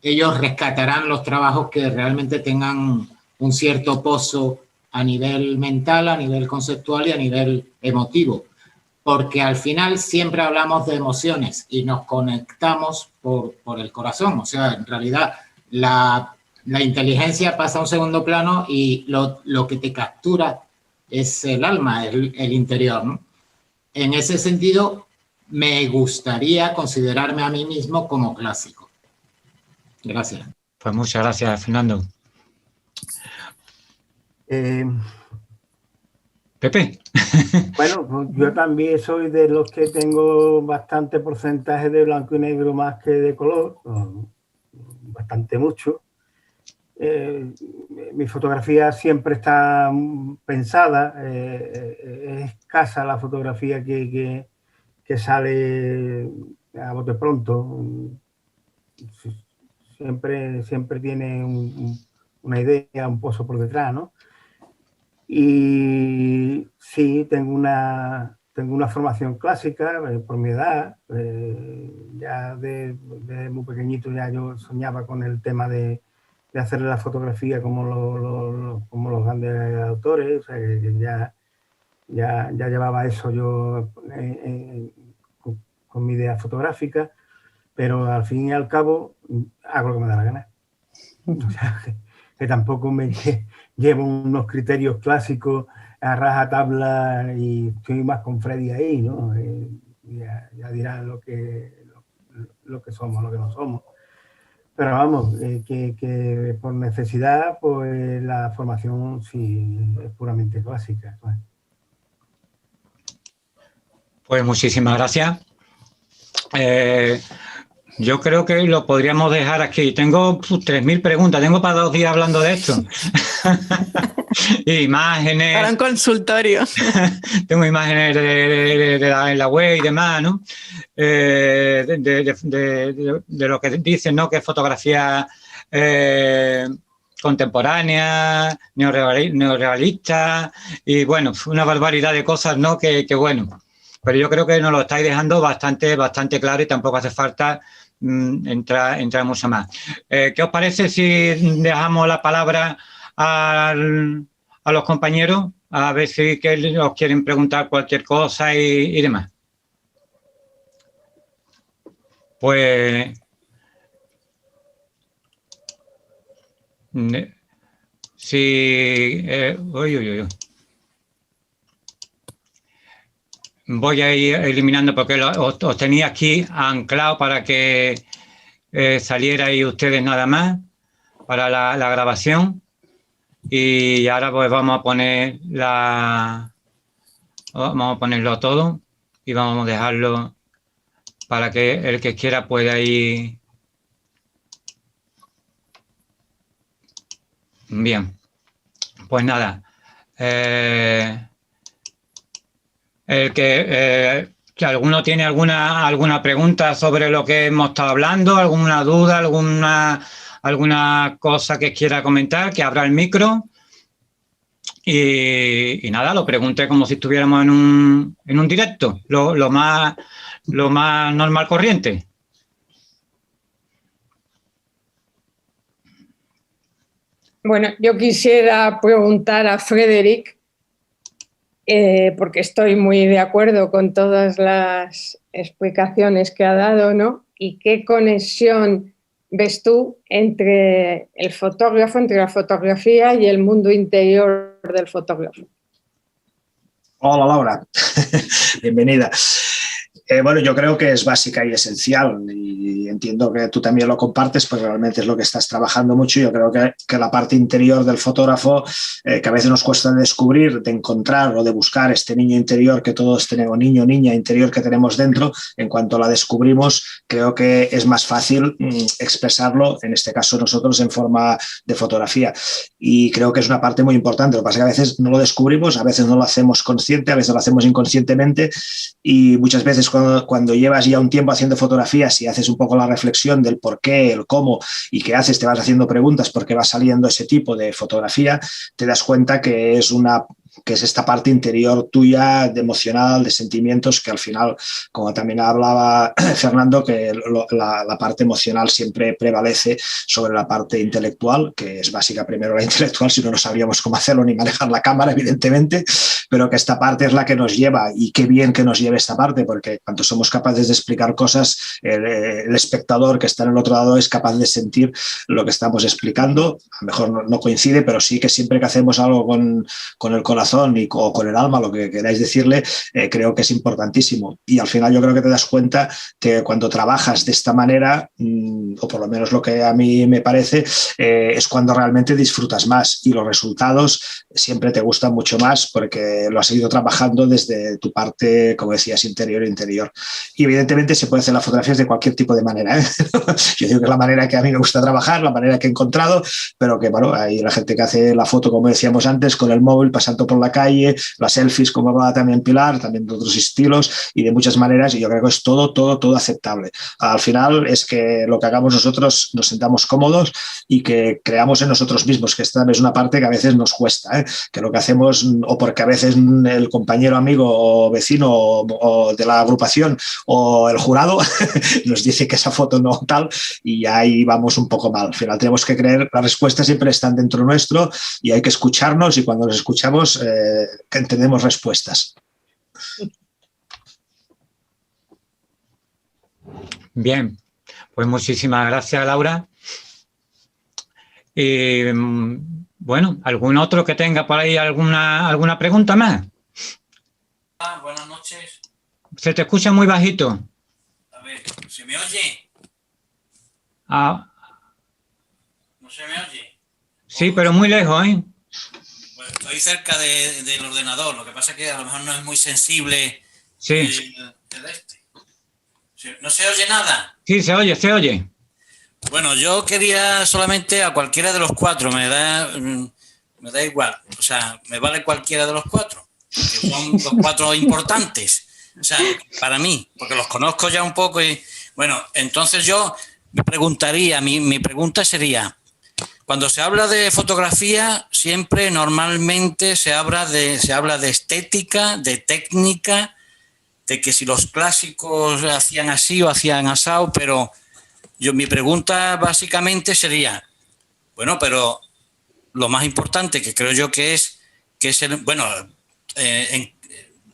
ellos rescatarán los trabajos que realmente tengan un cierto pozo a nivel mental, a nivel conceptual y a nivel emotivo. Porque al final siempre hablamos de emociones y nos conectamos por el corazón. O sea, en realidad la inteligencia pasa a un segundo plano y lo que te captura es el alma, el interior, ¿no? En ese sentido, me gustaría considerarme a mí mismo como clásico. Gracias. Pues muchas gracias, Fernando. Pepe. Bueno, pues yo también soy de los que tengo bastante porcentaje de blanco y negro más que de color, bastante mucho. Mi fotografía siempre está pensada, es escasa la fotografía que sale a bote pronto. Siempre tiene una idea, un pozo por detrás, ¿no? Y sí, tengo una formación clásica por mi edad. Ya de muy pequeñito ya yo soñaba con el tema de hacer la fotografía como los grandes autores. O sea, que ya llevaba eso yo con mi idea fotográfica, pero al fin y al cabo hago lo que me da la gana. O sea, que tampoco me llevo unos criterios clásicos a rajatabla y estoy más con Freddy ahí, ¿no? Ya dirán lo que somos, lo que no somos. Pero vamos, que por necesidad, pues la formación sí es puramente clásica. Pues muchísimas gracias. Yo creo que lo podríamos dejar aquí. Tengo 3.000 preguntas. Tengo para 2 días hablando de esto. Imágenes. Para un consultorio. Tengo imágenes en la web y demás, ¿no? De lo que dicen, ¿no? Que es fotografía contemporánea, neorrealista y, bueno, una barbaridad de cosas, ¿no? Que bueno. Pero yo creo que nos lo estáis dejando bastante claro y tampoco hace falta entrar mucho más. ¿Qué os parece si dejamos la palabra a los compañeros? A ver si os quieren preguntar cualquier cosa y demás. Pues... si... Voy a ir eliminando porque os tenía aquí anclado para que salierais ustedes nada más para la grabación. Y ahora pues vamos a poner la Vamos a ponerlo todo y vamos a dejarlo para que el que quiera pueda ir. Bien, pues nada. El que alguno tiene alguna pregunta sobre lo que hemos estado hablando, alguna duda, alguna cosa que quiera comentar, que abra el micro. Y nada, lo pregunté como si estuviéramos en un directo, lo más normal corriente. Bueno, yo quisiera preguntar a Frederick, porque estoy muy de acuerdo con todas las explicaciones que ha dado, ¿no? ¿Y qué conexión ves tú entre el fotógrafo, entre la fotografía y el mundo interior del fotógrafo? Hola, Laura. Bienvenida. Bueno, yo creo que es básica y esencial y entiendo que tú también lo compartes, pues realmente es lo que estás trabajando mucho. Yo creo que la parte interior del fotógrafo, que a veces nos cuesta descubrir, de encontrar o de buscar este niño interior que todos tenemos, niño o niña interior que tenemos dentro, en cuanto la descubrimos, creo que es más fácil expresarlo, en este caso nosotros, en forma de fotografía. Y creo que es una parte muy importante. Lo que pasa es que a veces no lo descubrimos, a veces no lo hacemos consciente, a veces lo hacemos inconscientemente y muchas veces cuando llevas ya un tiempo haciendo fotografías y haces un poco la reflexión del por qué, el cómo y qué haces, te vas haciendo preguntas porque va saliendo ese tipo de fotografía, te das cuenta que es esta parte interior tuya, de emocional, de sentimientos, que al final, como también hablaba Fernando, que la parte emocional siempre prevalece sobre la parte intelectual, que es básica primero la intelectual, si no sabríamos cómo hacerlo ni manejar la cámara, evidentemente, pero que esta parte es la que nos lleva, y qué bien que nos lleve esta parte, porque cuando somos capaces de explicar cosas, el espectador que está en el otro lado es capaz de sentir lo que estamos explicando. A lo mejor no coincide, pero sí que siempre que hacemos algo con el corazón o con el alma, lo que queráis decirle, creo que es importantísimo. Y al final yo creo que te das cuenta que cuando trabajas de esta manera, o por lo menos lo que a mí me parece, es cuando realmente disfrutas más y los resultados siempre te gustan mucho más porque lo has ido trabajando desde tu parte, como decías, interior. Y evidentemente se puede hacer las fotografías de cualquier tipo de manera, ¿eh? Yo digo que es la manera que a mí me gusta trabajar, la manera que he encontrado, pero que bueno, hay la gente que hace la foto, como decíamos antes, con el móvil, pasando por la calle, las selfies, como hablaba también Pilar, también de otros estilos y de muchas maneras, y yo creo que es todo aceptable. Al final es que lo que hagamos nosotros nos sentamos cómodos y que creamos en nosotros mismos, que esta es una parte que a veces nos cuesta, ¿eh? Que lo que hacemos, o porque a veces el compañero, amigo o vecino o de la agrupación o el jurado nos dice que esa foto no tal, y ahí vamos un poco mal. Al final tenemos que creer, las respuestas siempre están dentro nuestro y hay que escucharnos, y cuando nos escuchamos que entendemos respuestas. Bien, pues muchísimas gracias, Laura. Y bueno, ¿algún otro que tenga por ahí alguna pregunta más? Buenas noches. Se te escucha muy bajito. A ver, ¿se me oye? ¿No se me oye? Sí, pero muy lejos, ¿eh? Pues estoy cerca del ordenador, lo que pasa es que a lo mejor no es muy sensible. Sí. El este. ¿No se oye nada? Sí, se oye. Bueno, yo quería solamente a cualquiera de los cuatro, me da igual, o sea, me vale cualquiera de los cuatro, que son los cuatro importantes, o sea, para mí, porque los conozco ya un poco y, bueno, entonces yo me preguntaría, mi pregunta sería, cuando se habla de fotografía, siempre normalmente se habla de estética, de técnica, de que si los clásicos hacían así o hacían asado, pero mi pregunta básicamente sería, bueno, pero lo más importante que creo yo que es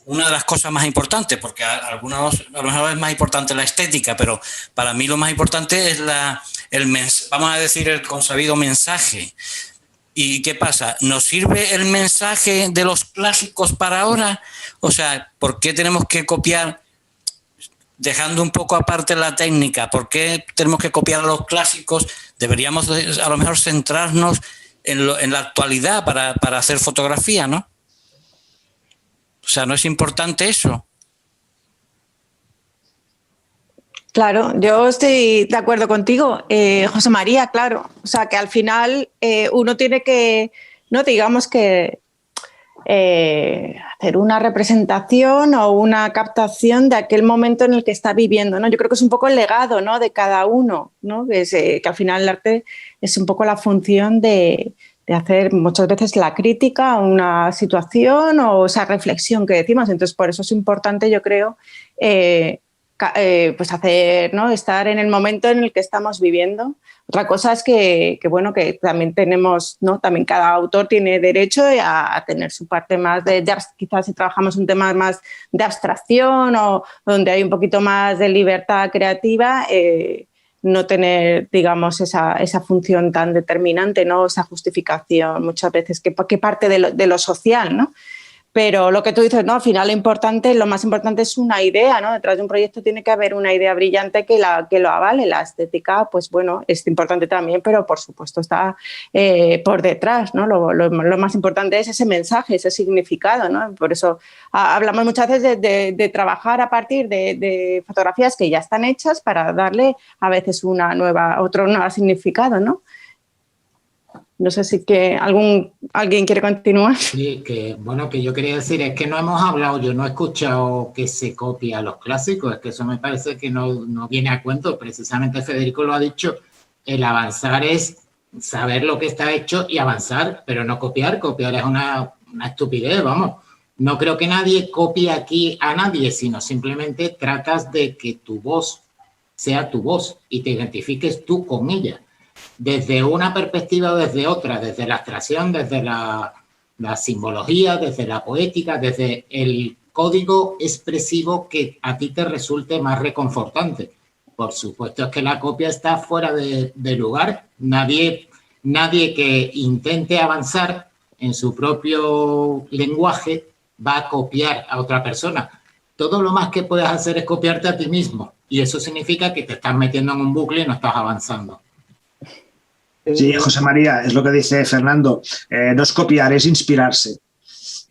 una de las cosas más importantes, porque a lo mejor es más importante la estética, pero para mí lo más importante es vamos a decir, el consabido mensaje. ¿Y qué pasa? ¿Nos sirve el mensaje de los clásicos para ahora? O sea, ¿por qué tenemos que copiar, dejando un poco aparte la técnica? ¿Por qué tenemos que copiar a los clásicos? Deberíamos a lo mejor centrarnos en la actualidad para hacer fotografía, ¿no? O sea, ¿no es importante eso? Claro, yo estoy de acuerdo contigo, José María, claro. O sea, que al final uno tiene que, no digamos que hacer una representación o una captación de aquel momento en el que está viviendo, ¿no? Yo creo que es un poco el legado, ¿no?, de cada uno, ¿no? Que al final el arte es un poco la función de hacer muchas veces la crítica a una situación o esa reflexión que decimos. Entonces, por eso es importante, yo creo, pues hacer, ¿no?, estar en el momento en el que estamos viviendo. Otra cosa es que bueno, que también tenemos, ¿no?, también cada autor tiene derecho a tener su parte más quizás si trabajamos un tema más de abstracción o donde hay un poquito más de libertad creativa, no tener, digamos, esa función tan determinante, ¿no?, esa justificación muchas veces que parte de lo social, ¿no? Pero lo que tú dices, ¿no?, al final lo más importante es una idea, ¿no? Detrás de un proyecto tiene que haber una idea brillante que lo avale. La estética, pues bueno, es importante también, pero por supuesto está por detrás, ¿no? Lo más importante es ese mensaje, ese significado, ¿no? Por eso hablamos muchas veces de trabajar a partir de fotografías que ya están hechas para darle a veces otro nuevo significado, ¿no? No sé si alguien quiere continuar. Sí, que yo quería decir es que no hemos hablado, yo no he escuchado que se copia a los clásicos, es que eso me parece que no viene a cuento. Precisamente Federico lo ha dicho, el avanzar es saber lo que está hecho y avanzar, pero no copiar. Copiar es una estupidez, vamos. No creo que nadie copie aquí a nadie, sino simplemente tratas de que tu voz sea tu voz y te identifiques tú con ella. Desde una perspectiva o desde otra, desde la abstracción, desde la simbología, desde la poética, desde el código expresivo que a ti te resulte más reconfortante. Por supuesto es que la copia está fuera de lugar. Nadie que intente avanzar en su propio lenguaje va a copiar a otra persona. Todo lo más que puedes hacer es copiarte a ti mismo y eso significa que te estás metiendo en un bucle y no estás avanzando. Sí, José María, es lo que dice Fernando. No es copiar, es inspirarse.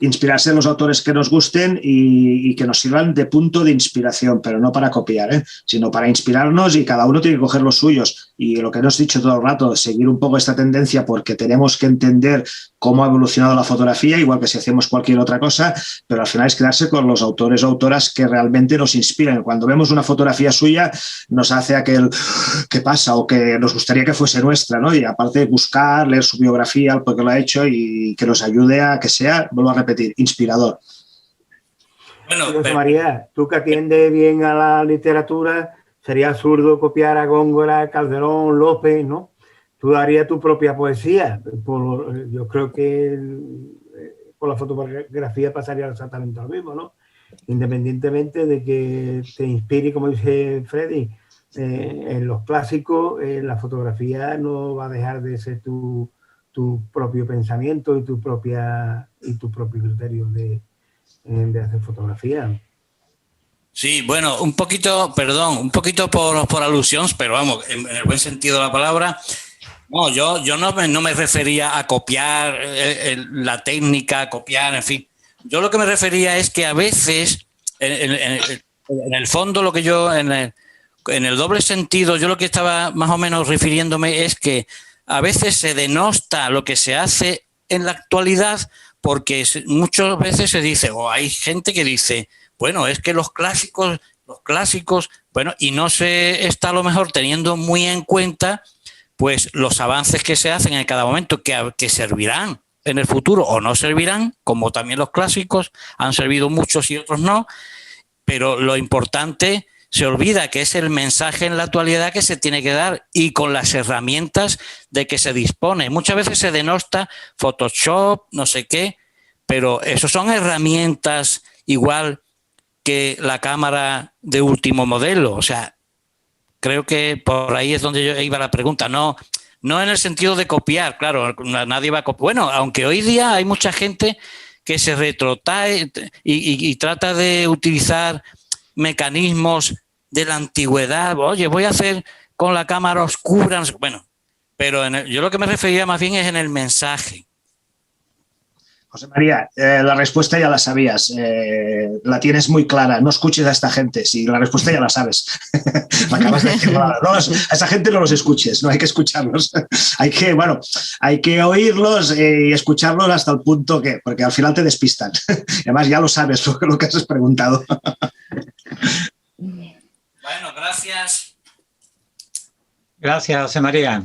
Inspirarse en los autores que nos gusten y que nos sirvan de punto de inspiración, pero no para copiar, sino para inspirarnos y cada uno tiene que coger los suyos. Y lo que nos he dicho todo el rato, seguir un poco esta tendencia porque tenemos que entender cómo ha evolucionado la fotografía, igual que si hacemos cualquier otra cosa, pero al final es quedarse con los autores o autoras que realmente nos inspiran. Cuando vemos una fotografía suya nos hace aquel ¿qué pasa? O que nos gustaría que fuese nuestra, ¿no? Y aparte buscar, leer su biografía, porque lo ha hecho y que nos ayude a que sea, vuelvo a repetir, inspirador. Bueno, José María, tú que atiendes bien a la literatura, sería absurdo copiar a Góngora, Calderón, López, ¿no? Tú darías tu propia poesía. Yo creo que por la fotografía pasaría exactamente lo mismo, ¿no? Independientemente de que te inspire, como dice Freddy, en los clásicos, la fotografía no va a dejar de ser tu propio pensamiento y tu propio criterio de hacer fotografía. Sí, bueno, un poquito por alusión, pero vamos, en el buen sentido de la palabra. No, yo no me refería a copiar la técnica, copiar, en fin. Yo lo que me refería es que a veces, en el fondo, lo que yo, en el doble sentido, yo lo que estaba más o menos refiriéndome es que a veces se denosta lo que se hace en la actualidad porque muchas veces se dice, o hay gente que dice, bueno, es que los clásicos, bueno, y no se está a lo mejor teniendo muy en cuenta pues los avances que se hacen en cada momento que servirán en el futuro o no servirán, como también los clásicos han servido muchos y otros no, pero lo importante se olvida que es el mensaje en la actualidad que se tiene que dar y con las herramientas de que se dispone. Muchas veces se denosta Photoshop, no sé qué, pero eso son herramientas igual que la cámara de último modelo. O sea, creo que por ahí es donde yo iba la pregunta. No en el sentido de copiar, claro, nadie va a copiar. Bueno, aunque hoy día hay mucha gente que se retrotrae y trata de utilizar mecanismos de la antigüedad. Oye, voy a hacer con la cámara oscura. Bueno, pero yo lo que me refería más bien es en el mensaje. José María, la respuesta ya la sabías, la tienes muy clara, no escuches a esta gente, si la respuesta ya la sabes. Acabas de decirlo, no, a esa gente no los escuches, no hay que escucharlos, hay que oírlos y escucharlos hasta el punto que, porque al final te despistan, además ya lo sabes lo que has preguntado. Bueno, gracias. Gracias, José María.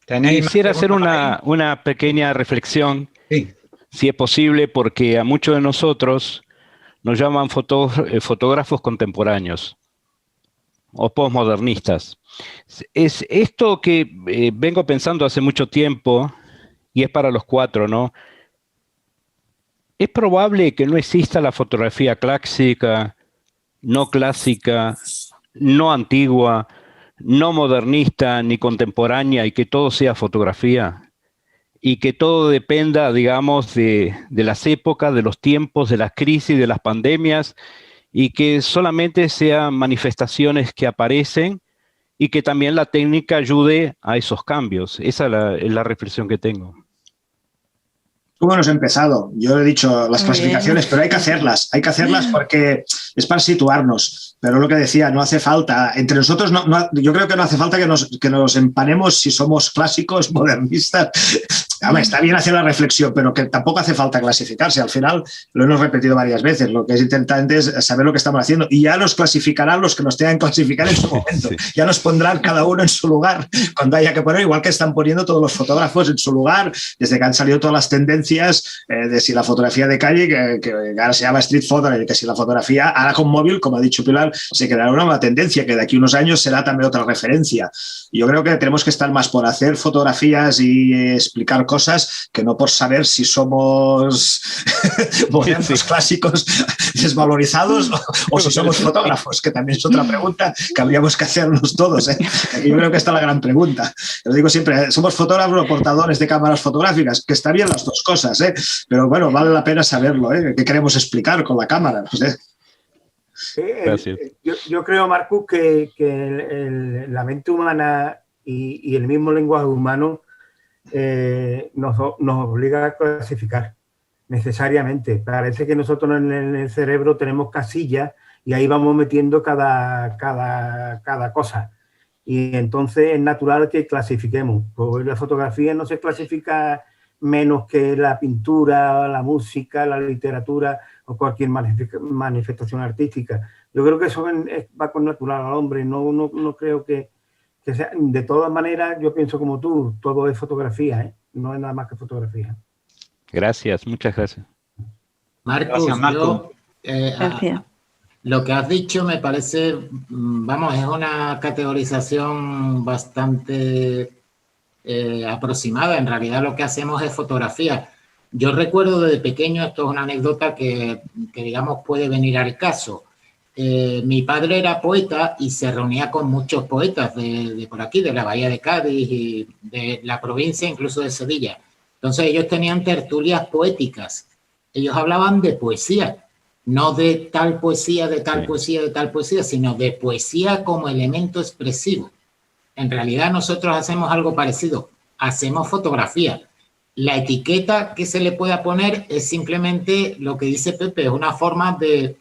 Quisiera hacer una pequeña reflexión, sí, si es posible, porque a muchos de nosotros nos llaman fotógrafos contemporáneos o postmodernistas. Es esto que vengo pensando hace mucho tiempo, y es para los cuatro, ¿no? Es probable que no exista la fotografía clásica, no antigua, no modernista ni contemporánea, y que todo sea fotografía, y que todo dependa, digamos, de las épocas, de los tiempos, de las crisis, de las pandemias, y que solamente sean manifestaciones que aparecen y que también la técnica ayude a esos cambios. Esa es la reflexión que tengo. ¿Cómo hemos empezado? Yo he dicho las clasificaciones, pero hay que hacerlas porque es para situarnos. Pero lo que decía, no hace falta, entre nosotros, yo creo que no hace falta que nos empanemos si somos clásicos, modernistas. Está bien hacer la reflexión, pero que tampoco hace falta clasificarse. Al final, lo hemos repetido varias veces, lo que es importante es saber lo que estamos haciendo y ya nos clasificarán los que nos tengan que clasificar en su momento. Sí. Ya nos pondrán cada uno en su lugar cuando haya que poner, igual que están poniendo todos los fotógrafos en su lugar, desde que han salido todas las tendencias de si la fotografía de calle, que ahora se llama street photo, que si la fotografía, ahora con móvil, como ha dicho Pilar, se quedará una nueva tendencia, que de aquí a unos años será también otra referencia. Yo creo que tenemos que estar más por hacer fotografías y explicar cosas que no por saber si somos modernos, clásicos, desvalorizados o si somos fotógrafos, que también es otra pregunta que habríamos que hacernos todos. Yo creo que esta es la gran pregunta. Lo digo siempre, somos fotógrafos o portadores de cámaras fotográficas, que está bien las dos cosas, pero bueno, vale la pena saberlo, qué queremos explicar con la cámara. No sé. Yo creo, Marcus, que la mente humana y el mismo lenguaje humano nos obliga a clasificar necesariamente. Parece que nosotros en el cerebro tenemos casillas y ahí vamos metiendo cada cosa. Y entonces es natural que clasifiquemos. Pues la fotografía no se clasifica menos que la pintura, la música, la literatura o cualquier manifestación artística. Yo creo que eso va con natural al hombre. No creo que sea. De todas maneras, yo pienso como tú, todo es fotografía, no es nada más que fotografía. Gracias, muchas gracias. Marcus, gracias, Marco. Gracias. Lo que has dicho me parece, vamos, es una categorización bastante aproximada. En realidad lo que hacemos es fotografía. Yo recuerdo desde pequeño, esto es una anécdota que digamos puede venir al caso. Mi padre era poeta y se reunía con muchos poetas de por aquí, de la Bahía de Cádiz y de la provincia, incluso de Sevilla. Entonces ellos tenían tertulias poéticas. Ellos hablaban de poesía, no de tal poesía, de tal poesía, de tal poesía, sino de poesía como elemento expresivo. En realidad nosotros hacemos algo parecido, hacemos fotografía. La etiqueta que se le pueda poner es simplemente lo que dice Pepe, es una forma de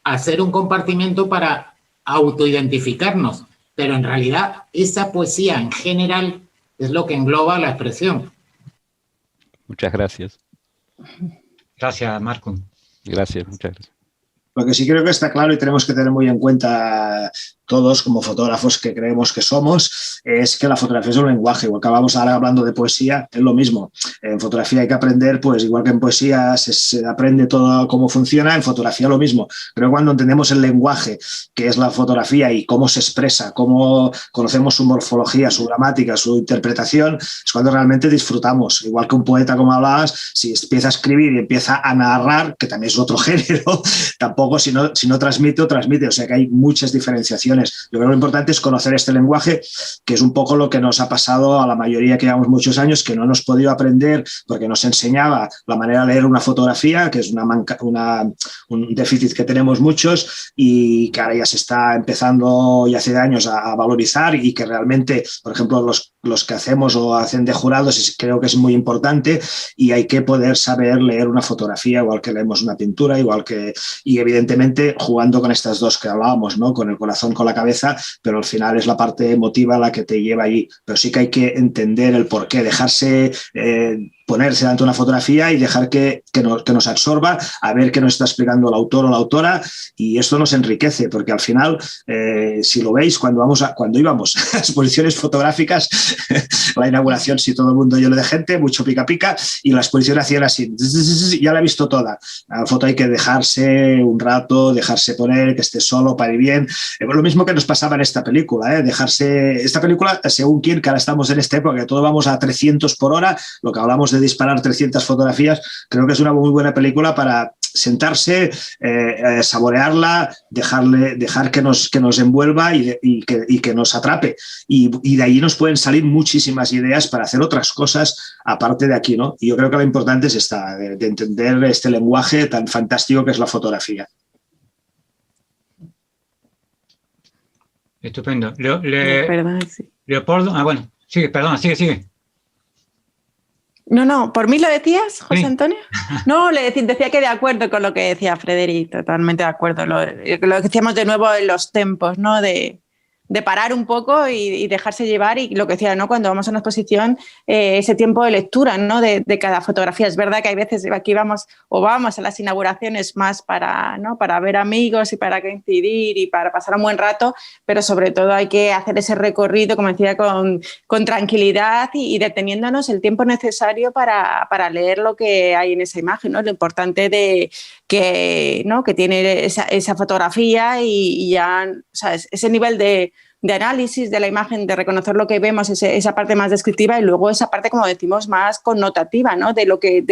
hacer un compartimiento para autoidentificarnos, pero en realidad esa poesía en general es lo que engloba la expresión. Muchas gracias. Gracias, Marco. Gracias, muchas gracias. Lo que sí creo que está claro y tenemos que tener muy en cuenta todos como fotógrafos que creemos que somos, es que la fotografía es un lenguaje. Igual que acabamos ahora hablando de poesía, es lo mismo. En fotografía hay que aprender, pues igual que en poesía se aprende todo cómo funciona, en fotografía lo mismo. Creo que cuando entendemos el lenguaje, que es la fotografía y cómo se expresa, cómo conocemos su morfología, su gramática, su interpretación, es cuando realmente disfrutamos. Igual que un poeta, como hablabas, si empieza a escribir y empieza a narrar, que también es otro género, tampoco tampoco si no transmite o transmite, o sea que hay muchas diferenciaciones. Yo creo que lo importante es conocer este lenguaje, que es un poco lo que nos ha pasado a la mayoría que llevamos muchos años, que no hemos podido aprender porque nos enseñaba la manera de leer una fotografía, que es un déficit que tenemos muchos y que ahora ya se está empezando y hace años a valorizar, y que realmente, por ejemplo, los que hacemos o hacen de jurados, creo que es muy importante, y hay que poder saber leer una fotografía igual que leemos una pintura, y evidentemente jugando con estas dos que hablábamos, ¿no? Con el corazón, con la cabeza, pero al final es la parte emotiva la que te lleva allí. Pero sí que hay que entender el porqué, dejarse ponerse delante de una fotografía y dejar que nos absorba, a ver qué nos está explicando el autor o la autora, y esto nos enriquece, porque al final, si lo veis, cuando íbamos a exposiciones fotográficas, la inauguración, sí, todo el mundo lleno de gente, mucho pica pica, y la exposición hacía así, ya la he visto toda. La foto hay que dejarse un rato, dejarse poner, que esté solo para ir bien. Lo mismo que nos pasaba en esta película, esta película, según quién, que ahora estamos en esta época, que todo vamos a 300 por hora, lo que hablamos de disparar 300 fotografías, creo que es una muy buena película para sentarse, saborearla, dejar que nos envuelva y que nos atrape. Y de ahí nos pueden salir muchísimas ideas para hacer otras cosas aparte de aquí, ¿no? Y yo creo que lo importante es de entender este lenguaje tan fantástico que es la fotografía. Estupendo. Perdón, sí. Leopoldo, bueno, sigue, perdona, sigue. No, ¿por mí lo decías, José Sí. Antonio? No, decía que de acuerdo con lo que decía Frederic, totalmente de acuerdo. Lo que decíamos de nuevo en los tempos, ¿no? De parar un poco y dejarse llevar, y lo que decía, ¿no? Cuando vamos a una exposición, ese tiempo de lectura, ¿no? de cada fotografía. Es verdad que hay veces aquí vamos a las inauguraciones más para ver amigos y para coincidir y para pasar un buen rato, pero sobre todo hay que hacer ese recorrido, como decía, con tranquilidad y deteniéndonos el tiempo necesario para leer lo que hay en esa imagen, ¿no? Lo importante de que tiene esa fotografía y ya, ¿sabes? Ese nivel de análisis de la imagen, de reconocer lo que vemos, esa parte más descriptiva, y luego esa parte, como decimos, más connotativa, ¿no? de lo que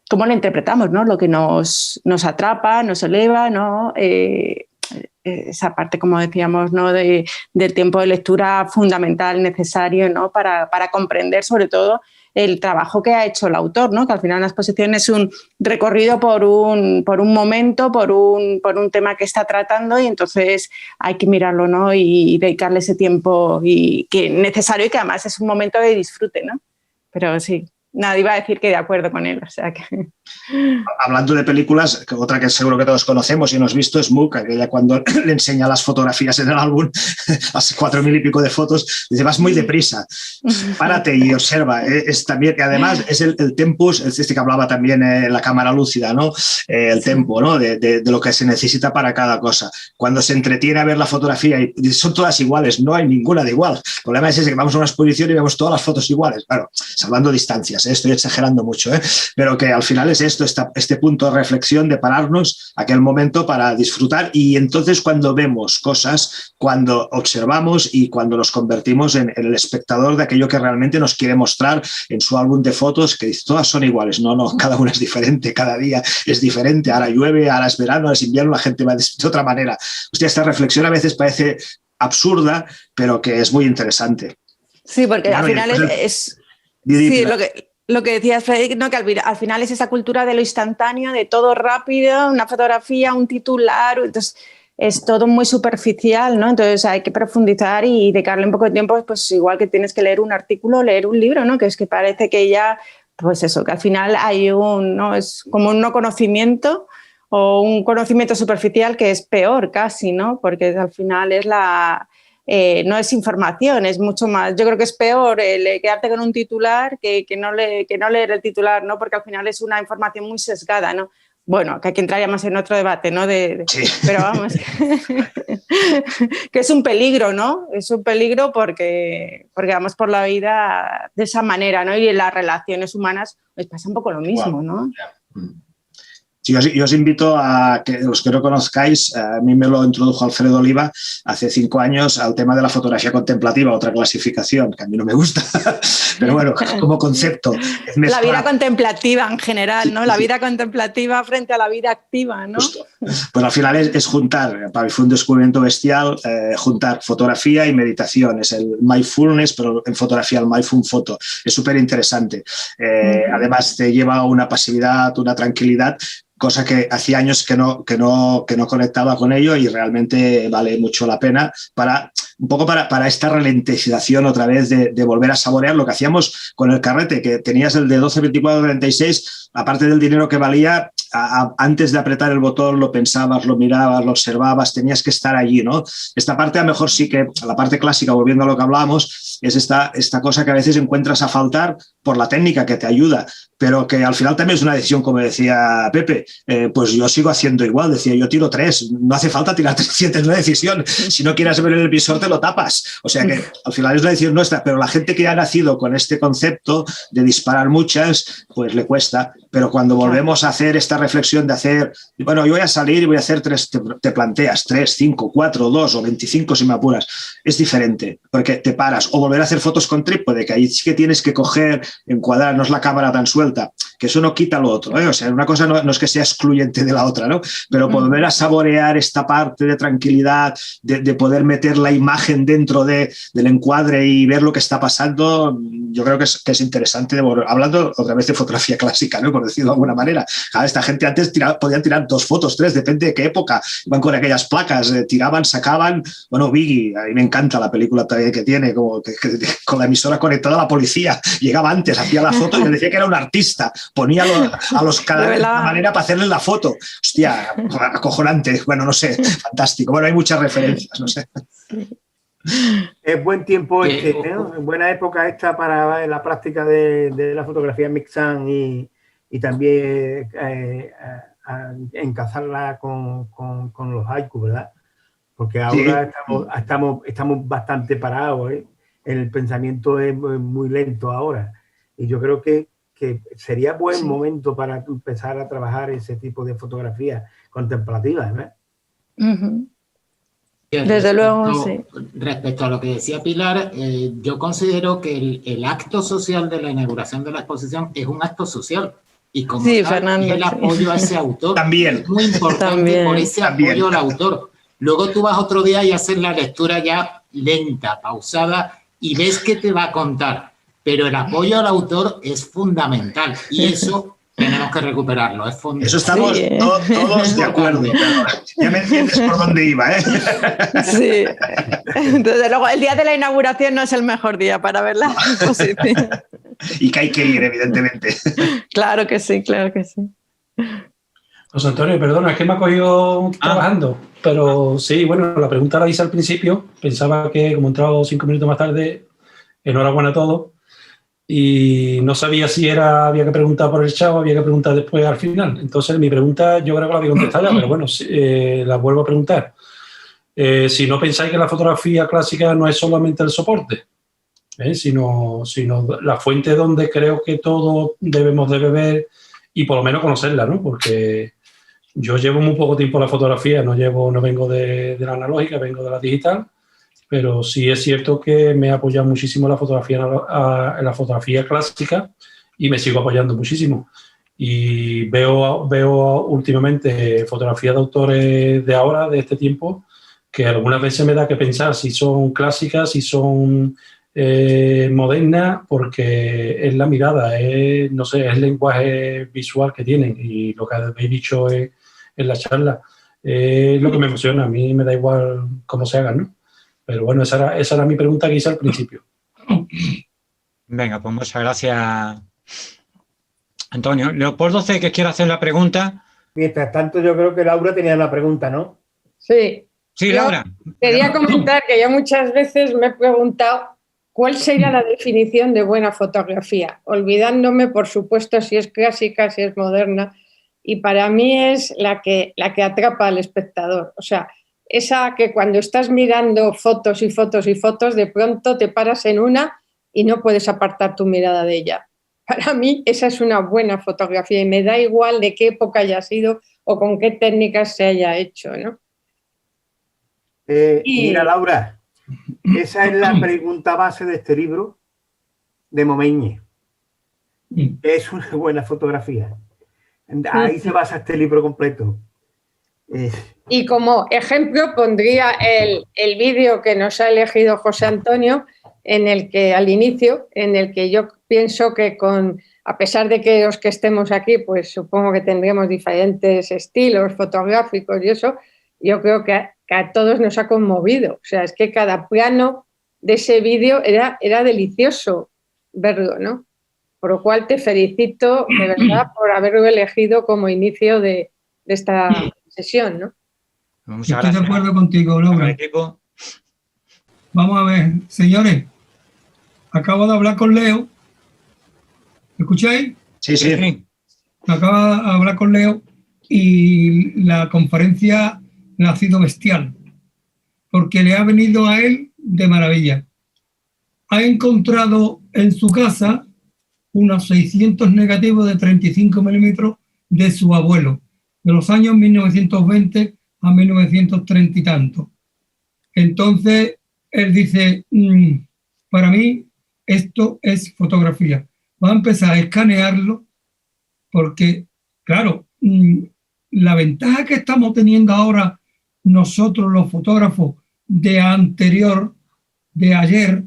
cómo lo interpretamos, ¿no? Lo que nos atrapa, nos eleva, ¿no? Esa parte, como decíamos, ¿no? del tiempo de lectura fundamental, necesario, ¿no? para comprender sobre todo el trabajo que ha hecho el autor, ¿no? Que al final una exposición es un recorrido por un momento, por un tema que está tratando, y entonces hay que mirarlo, ¿no? Y dedicarle ese tiempo que necesario, y que además es un momento de disfrute, ¿no? Pero sí, nada, iba a decir que de acuerdo con él, o sea que... Hablando de películas, otra que seguro que todos conocemos y hemos visto es Mook, aquella cuando le enseña las fotografías en el álbum, las 4.000 y pico de fotos, dice, vas muy deprisa, párate y observa. Es también, que además es el tempus, este que hablaba también la cámara lúcida, ¿no? El tempo, ¿no? De lo que se necesita para cada cosa. Cuando se entretiene a ver la fotografía y son todas iguales, no hay ninguna de igual. El problema es ese, que vamos a una exposición y vemos todas las fotos iguales. Claro, salvando distancias, estoy exagerando mucho, pero que al final es esto, este punto de reflexión, de pararnos aquel momento para disfrutar, y entonces cuando vemos cosas, cuando observamos y cuando nos convertimos en el espectador de aquello que realmente nos quiere mostrar en su álbum de fotos, que dice, todas son iguales, no, cada una es diferente, cada día es diferente, ahora llueve, ahora es verano, ahora es invierno, la gente va de otra manera. Hostia, esta reflexión a veces parece absurda, pero que es muy interesante. Sí, porque claro, al final es sí, lo que decías, Frederic, ¿no? Que al final es esa cultura de lo instantáneo, de todo rápido, una fotografía, un titular, entonces es todo muy superficial, ¿no? Entonces hay que profundizar y dedicarle un poco de tiempo, pues igual que tienes que leer un artículo, leer un libro, ¿no? Que es que parece que ya, pues eso, que al final hay ¿no? Es como un no conocimiento, o un conocimiento superficial, que es peor casi, ¿no? Porque al final es no es información, es mucho más. Yo creo que es peor quedarte con un titular que no leer el titular, ¿no? Porque al final es una información muy sesgada, ¿no? Bueno, que aquí entraríamos en otro debate, ¿no? Sí. Pero vamos, que es un peligro, ¿no? Es un peligro porque vamos por la vida de esa manera, ¿no? Y en las relaciones humanas pues pasa un poco lo mismo, ¿no? Sí, yo os invito a que los que no conozcáis, a mí me lo introdujo Alfredo Oliva hace 5 años al tema de la fotografía contemplativa, otra clasificación que a mí no me gusta, pero bueno, como concepto. Es la vida contemplativa en general, ¿no? La vida contemplativa frente a la vida activa, ¿no? Justo. Pues al final es juntar, para mí fue un descubrimiento bestial, juntar fotografía y meditación. Es el mindfulness, pero en fotografía, el mindful photo. Es súper interesante. Además te lleva a una pasividad, una tranquilidad, cosa que hacía años que no conectaba con ello y realmente vale mucho la pena un poco para esta ralentización otra vez de volver a saborear lo que hacíamos con el carrete, que tenías el de 12, 24, 36, aparte del dinero que valía, antes de apretar el botón lo pensabas, lo mirabas, lo observabas, tenías que estar allí, ¿no? Esta parte a lo mejor sí que, la parte clásica, volviendo a lo que hablábamos, es esta cosa que a veces encuentras a faltar por la técnica que te ayuda, pero que al final también es una decisión, como decía Pepe, pues yo sigo haciendo igual, decía yo tiro 3, no hace falta tirar 300, es una decisión, si no quieres ver el visor te lo tapas, o sea que al final es una decisión nuestra, pero la gente que ha nacido con este concepto de disparar muchas, pues le cuesta, pero cuando volvemos a hacer esta reflexión de hacer, bueno, yo voy a salir y voy a hacer 3, te planteas 3, 5, 4, 2 o 25 si me apuras, es diferente, porque te paras, o volver a hacer fotos con trípode, que ahí sí que tienes que coger, encuadrar, no es la cámara tan suelta, que eso no quita lo otro, ¿eh? O sea, una cosa no es que sea excluyente de la otra, ¿no? Pero volver a saborear esta parte de tranquilidad, de poder meter la imagen dentro del encuadre y ver lo que está pasando, yo creo que es interesante. Hablando otra vez de fotografía clásica, ¿no? Por decirlo de alguna manera. Esta gente antes podían tirar 2 fotos, 3, depende de qué época. Iban con aquellas placas, tiraban, sacaban. Bueno, Biggie, a mí me encanta la película que tiene, como que con la emisora conectada a la policía. Llegaba antes, hacía la foto y le decía que era un artista. Ponía a los cadáveres de una manera para hacerles la foto. Hostia, acojonante. Bueno, no sé, fantástico. Bueno, hay muchas referencias, no sé. Es buen tiempo ¿no? Buena época esta para la práctica de la fotografía Mixan y también encazarla con los haiku, ¿verdad? Porque ahora estamos bastante parados, ¿eh? El pensamiento es muy lento ahora y yo creo que sería buen momento para empezar a trabajar ese tipo de fotografía contemplativa, ¿no? Desde luego, sí. Respecto a lo que decía Pilar, yo considero que el acto social de la inauguración de la exposición es un acto social. Y como tal, Fernando, es el apoyo a ese autor. También. Es muy importante por ese apoyo al autor. Luego tú vas otro día y haces la lectura ya lenta, pausada, y ves que te va a contar. Pero el apoyo al autor es fundamental. Y eso tenemos que recuperarlo. Es fundamental. Eso estamos todos de acuerdo. Ya me entiendes por dónde iba, ¿eh? Sí. Desde luego, el día de la inauguración no es el mejor día para ver la exposición. Y que hay que ir, evidentemente. Claro que sí, claro que sí. José Antonio, perdona, es que me ha cogido trabajando, pero sí, bueno, la pregunta la hice al principio, pensaba que como he entrado 5 minutos más tarde, enhorabuena a todos, y no sabía si había que preguntar por el chat o había que preguntar después al final. Entonces mi pregunta yo creo que la había contestado ya, pero bueno, la vuelvo a preguntar. Si no pensáis que la fotografía clásica no es solamente el soporte, sino la fuente donde creo que todos debemos de beber y por lo menos conocerla, ¿no? Porque yo llevo muy poco tiempo en la fotografía, no vengo de la analógica, vengo de la digital, pero sí es cierto que me he apoyado muchísimo en la fotografía clásica y me sigo apoyando muchísimo. Y veo últimamente fotografías de autores de ahora, de este tiempo, que algunas veces me da que pensar si son clásicas, si son modernas, porque es la mirada, no sé, es el lenguaje visual que tienen y lo que habéis dicho en la charla es lo que me emociona. A mí me da igual cómo se hagan, ¿no? Pero bueno, esa era mi pregunta que hice al principio. Venga, pues muchas gracias, Antonio. Leopoldo C, que quiere hacer la pregunta. Mientras tanto, yo creo que Laura tenía una pregunta, ¿no? Sí. Sí, Laura. Quería comentar que yo muchas veces me he preguntado cuál sería la definición de buena fotografía, olvidándome, por supuesto, si es clásica, si es moderna, y para mí es la que atrapa al espectador. O sea, esa que cuando estás mirando fotos y fotos y fotos, de pronto te paras en una y no puedes apartar tu mirada de ella. Para mí esa es una buena fotografía y me da igual de qué época haya sido o con qué técnicas se haya hecho, ¿no? Mira, Laura, esa es la pregunta base de este libro de Momeñe. Es una buena fotografía. Ahí se basa este libro completo. Y como ejemplo pondría el vídeo que nos ha elegido José Antonio, en el que al inicio, en el que yo pienso que a pesar de que los que estemos aquí, pues supongo que tendremos diferentes estilos fotográficos y eso, yo creo que a todos nos ha conmovido. O sea, es que cada plano de ese vídeo era delicioso verlo, ¿no? Por lo cual te felicito de verdad por haberlo elegido como inicio de esta sesión, ¿no? Estoy de acuerdo contigo, Laura. Vamos a ver, señores, acabo de hablar con Leo. ¿Me escucháis? Sí, sí. Acabo de hablar con Leo y la conferencia ha sido bestial, porque le ha venido a él de maravilla. Ha encontrado en su casa unos 600 negativos de 35 milímetros de su abuelo, de los años 1920 a 1930 y tanto. Entonces, él dice, para mí esto es fotografía. Va a empezar a escanearlo porque, claro, la ventaja que estamos teniendo ahora nosotros los fotógrafos de anterior, de ayer,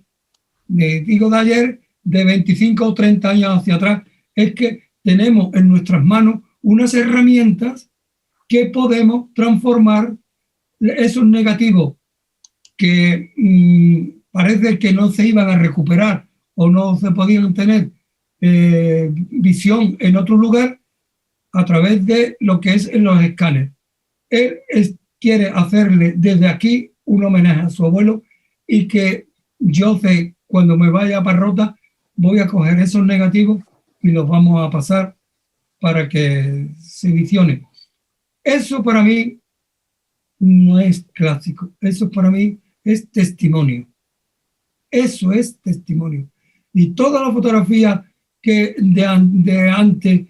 de 25 o 30 años hacia atrás, es que tenemos en nuestras manos unas herramientas que podemos transformar esos negativos que parece que no se iban a recuperar o no se podían tener visión en otro lugar a través de lo que es en los escáneres. Él quiere hacerle desde aquí un homenaje a su abuelo y que yo sé, cuando me vaya a Parrota, voy a coger esos negativos y los vamos a pasar para que se visione. Eso para mí no es clásico, eso para mí es testimonio. Eso es testimonio. Y toda la fotografía que de antes,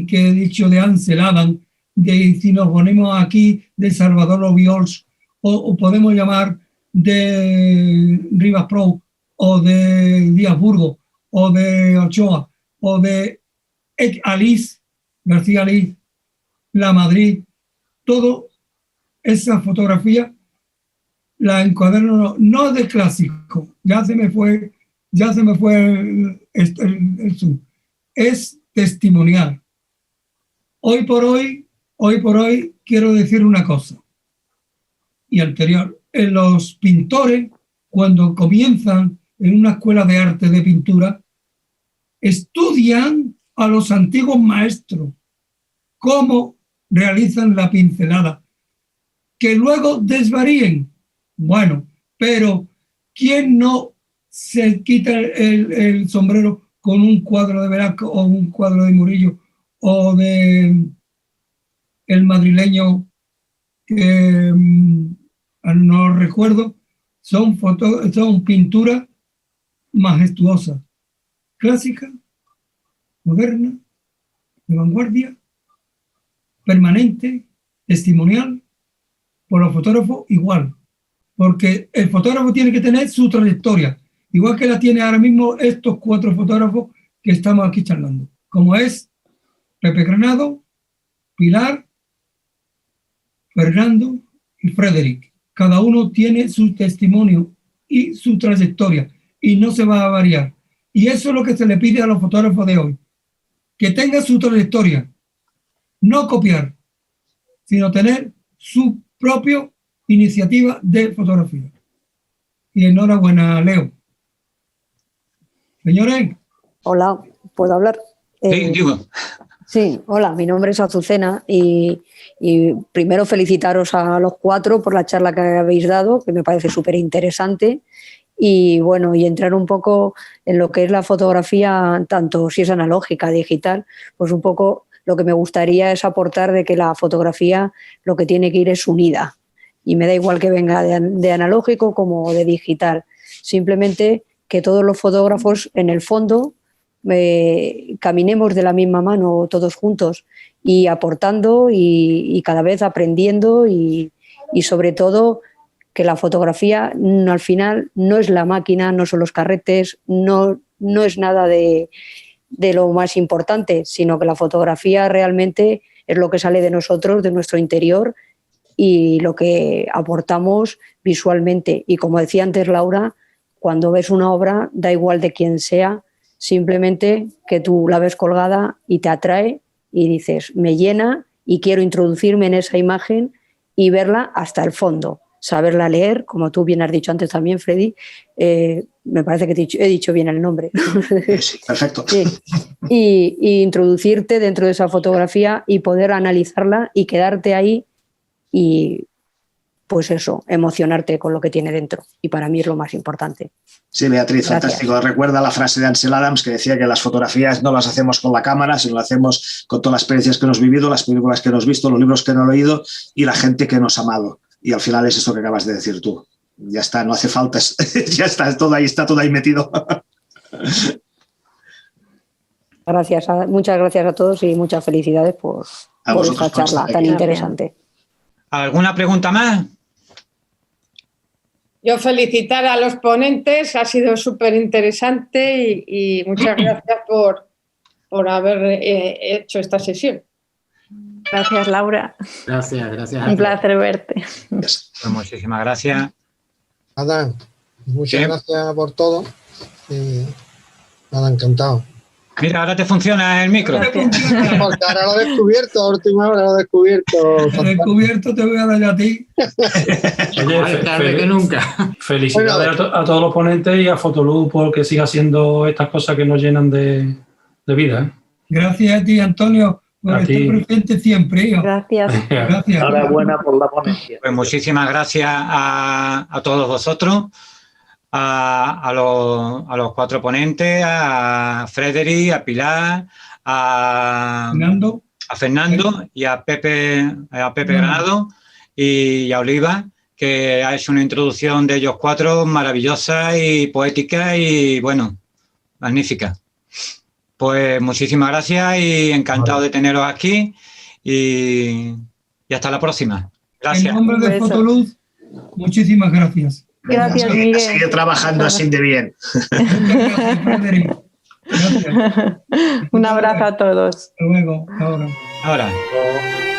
que he dicho de Ansel Adams, de si nos ponemos aquí de Salvador Obiols, o podemos llamar de Rivas Pro, o de Díaz Burgos, o de Ochoa, o de Alice, García Alice, La Madrid, todo esa fotografía la encuaderno no de clásico, ya se me fue el zoom, es testimonial. Hoy por hoy quiero decir una cosa y anterior. En los pintores, cuando comienzan en una escuela de arte de pintura, estudian a los antiguos maestros cómo realizan la pincelada, que luego desvaríen. Bueno, pero ¿quién no se quita el sombrero con un cuadro de Velázquez o un cuadro de Murillo o de el madrileño que no recuerdo? Son pinturas majestuosas, clásicas, modernas, de vanguardia, permanente, testimonial. Por los fotógrafos igual, porque el fotógrafo tiene que tener su trayectoria, igual que la tiene ahora mismo estos 4 fotógrafos que estamos aquí charlando, como es Pepe Granado, Pilar, Fernando y Frederick. Cada uno tiene su testimonio y su trayectoria y no se va a variar. Y eso es lo que se le pide a los fotógrafos de hoy, que tengan su trayectoria, no copiar, sino tener su propia iniciativa de fotografía. Y enhorabuena, Leo. Señores. Hola, ¿puedo hablar? Sí, digo. Sí, hola, mi nombre es Azucena y primero felicitaros a los 4 por la charla que habéis dado, que me parece súper interesante. Y bueno, y entrar un poco en lo que es la fotografía, tanto si es analógica, digital, pues un poco lo que me gustaría es aportar de que la fotografía lo que tiene que ir es unida. Y me da igual que venga de analógico como de digital. Simplemente que todos los fotógrafos, en el fondo, caminemos de la misma mano todos juntos y aportando y cada vez aprendiendo y sobre todo que la fotografía al final no es la máquina, no son los carretes, no es nada de lo más importante, sino que la fotografía realmente es lo que sale de nosotros, de nuestro interior y lo que aportamos visualmente. Y como decía antes Laura, cuando ves una obra, da igual de quién sea, simplemente que tú la ves colgada y te atrae y dices, me llena y quiero introducirme en esa imagen y verla hasta el fondo. Saberla leer, como tú bien has dicho antes también, Freddy, me parece que he dicho bien el nombre. Sí, perfecto. Sí. Y introducirte dentro de esa fotografía y poder analizarla y quedarte ahí y, pues eso, emocionarte con lo que tiene dentro. Y para mí es lo más importante. Sí, Beatriz, Gracias. fantástico. Recuerda la frase de Ansel Adams que decía que las fotografías no las hacemos con la cámara, sino las hacemos con todas las experiencias que hemos vivido, las películas que hemos visto, los libros que hemos leído y la gente que nos ha amado. Y al final es esto que acabas de decir tú. Ya está, no hace falta, ya está todo ahí metido. Gracias, muchas gracias a todos y muchas felicidades por esta charla tan interesante. ¿Alguna pregunta más? Yo felicitar a los ponentes, ha sido súper interesante y muchas gracias por haber hecho esta sesión. Gracias, Laura. Gracias. Un placer verte. Pues muchísimas gracias. Nada, muchas Sí. gracias por todo. Y nada, encantado. Mira, ahora te funciona el micro. Porque ahora lo he descubierto, a última hora lo he descubierto. Descubierto te voy a dar a ti. Oye, Más tarde que nunca. Felicidades a todos los ponentes y a Fotoluz por que siga haciendo estas cosas que nos llenan de vida. ¿eh? Gracias a ti, Antonio, por A estar ti. presente siempre, hijo. Gracias. Gracias. Enhorabuena por la ponencia. Pues muchísimas gracias a todos vosotros, a los cuatro ponentes, a Frederic, a Pilar, a Fernando y a Pepe Granado y a Oliva, que ha hecho una introducción de ellos cuatro maravillosa y poética y, bueno, magnífica. Pues muchísimas gracias y encantado de teneros aquí y hasta la próxima. Gracias. En nombre de Fotoluz, muchísimas gracias. Gracias, Miguel. Sigue trabajando así de bien. Un abrazo a todos. Hasta luego. Ahora. Ahora.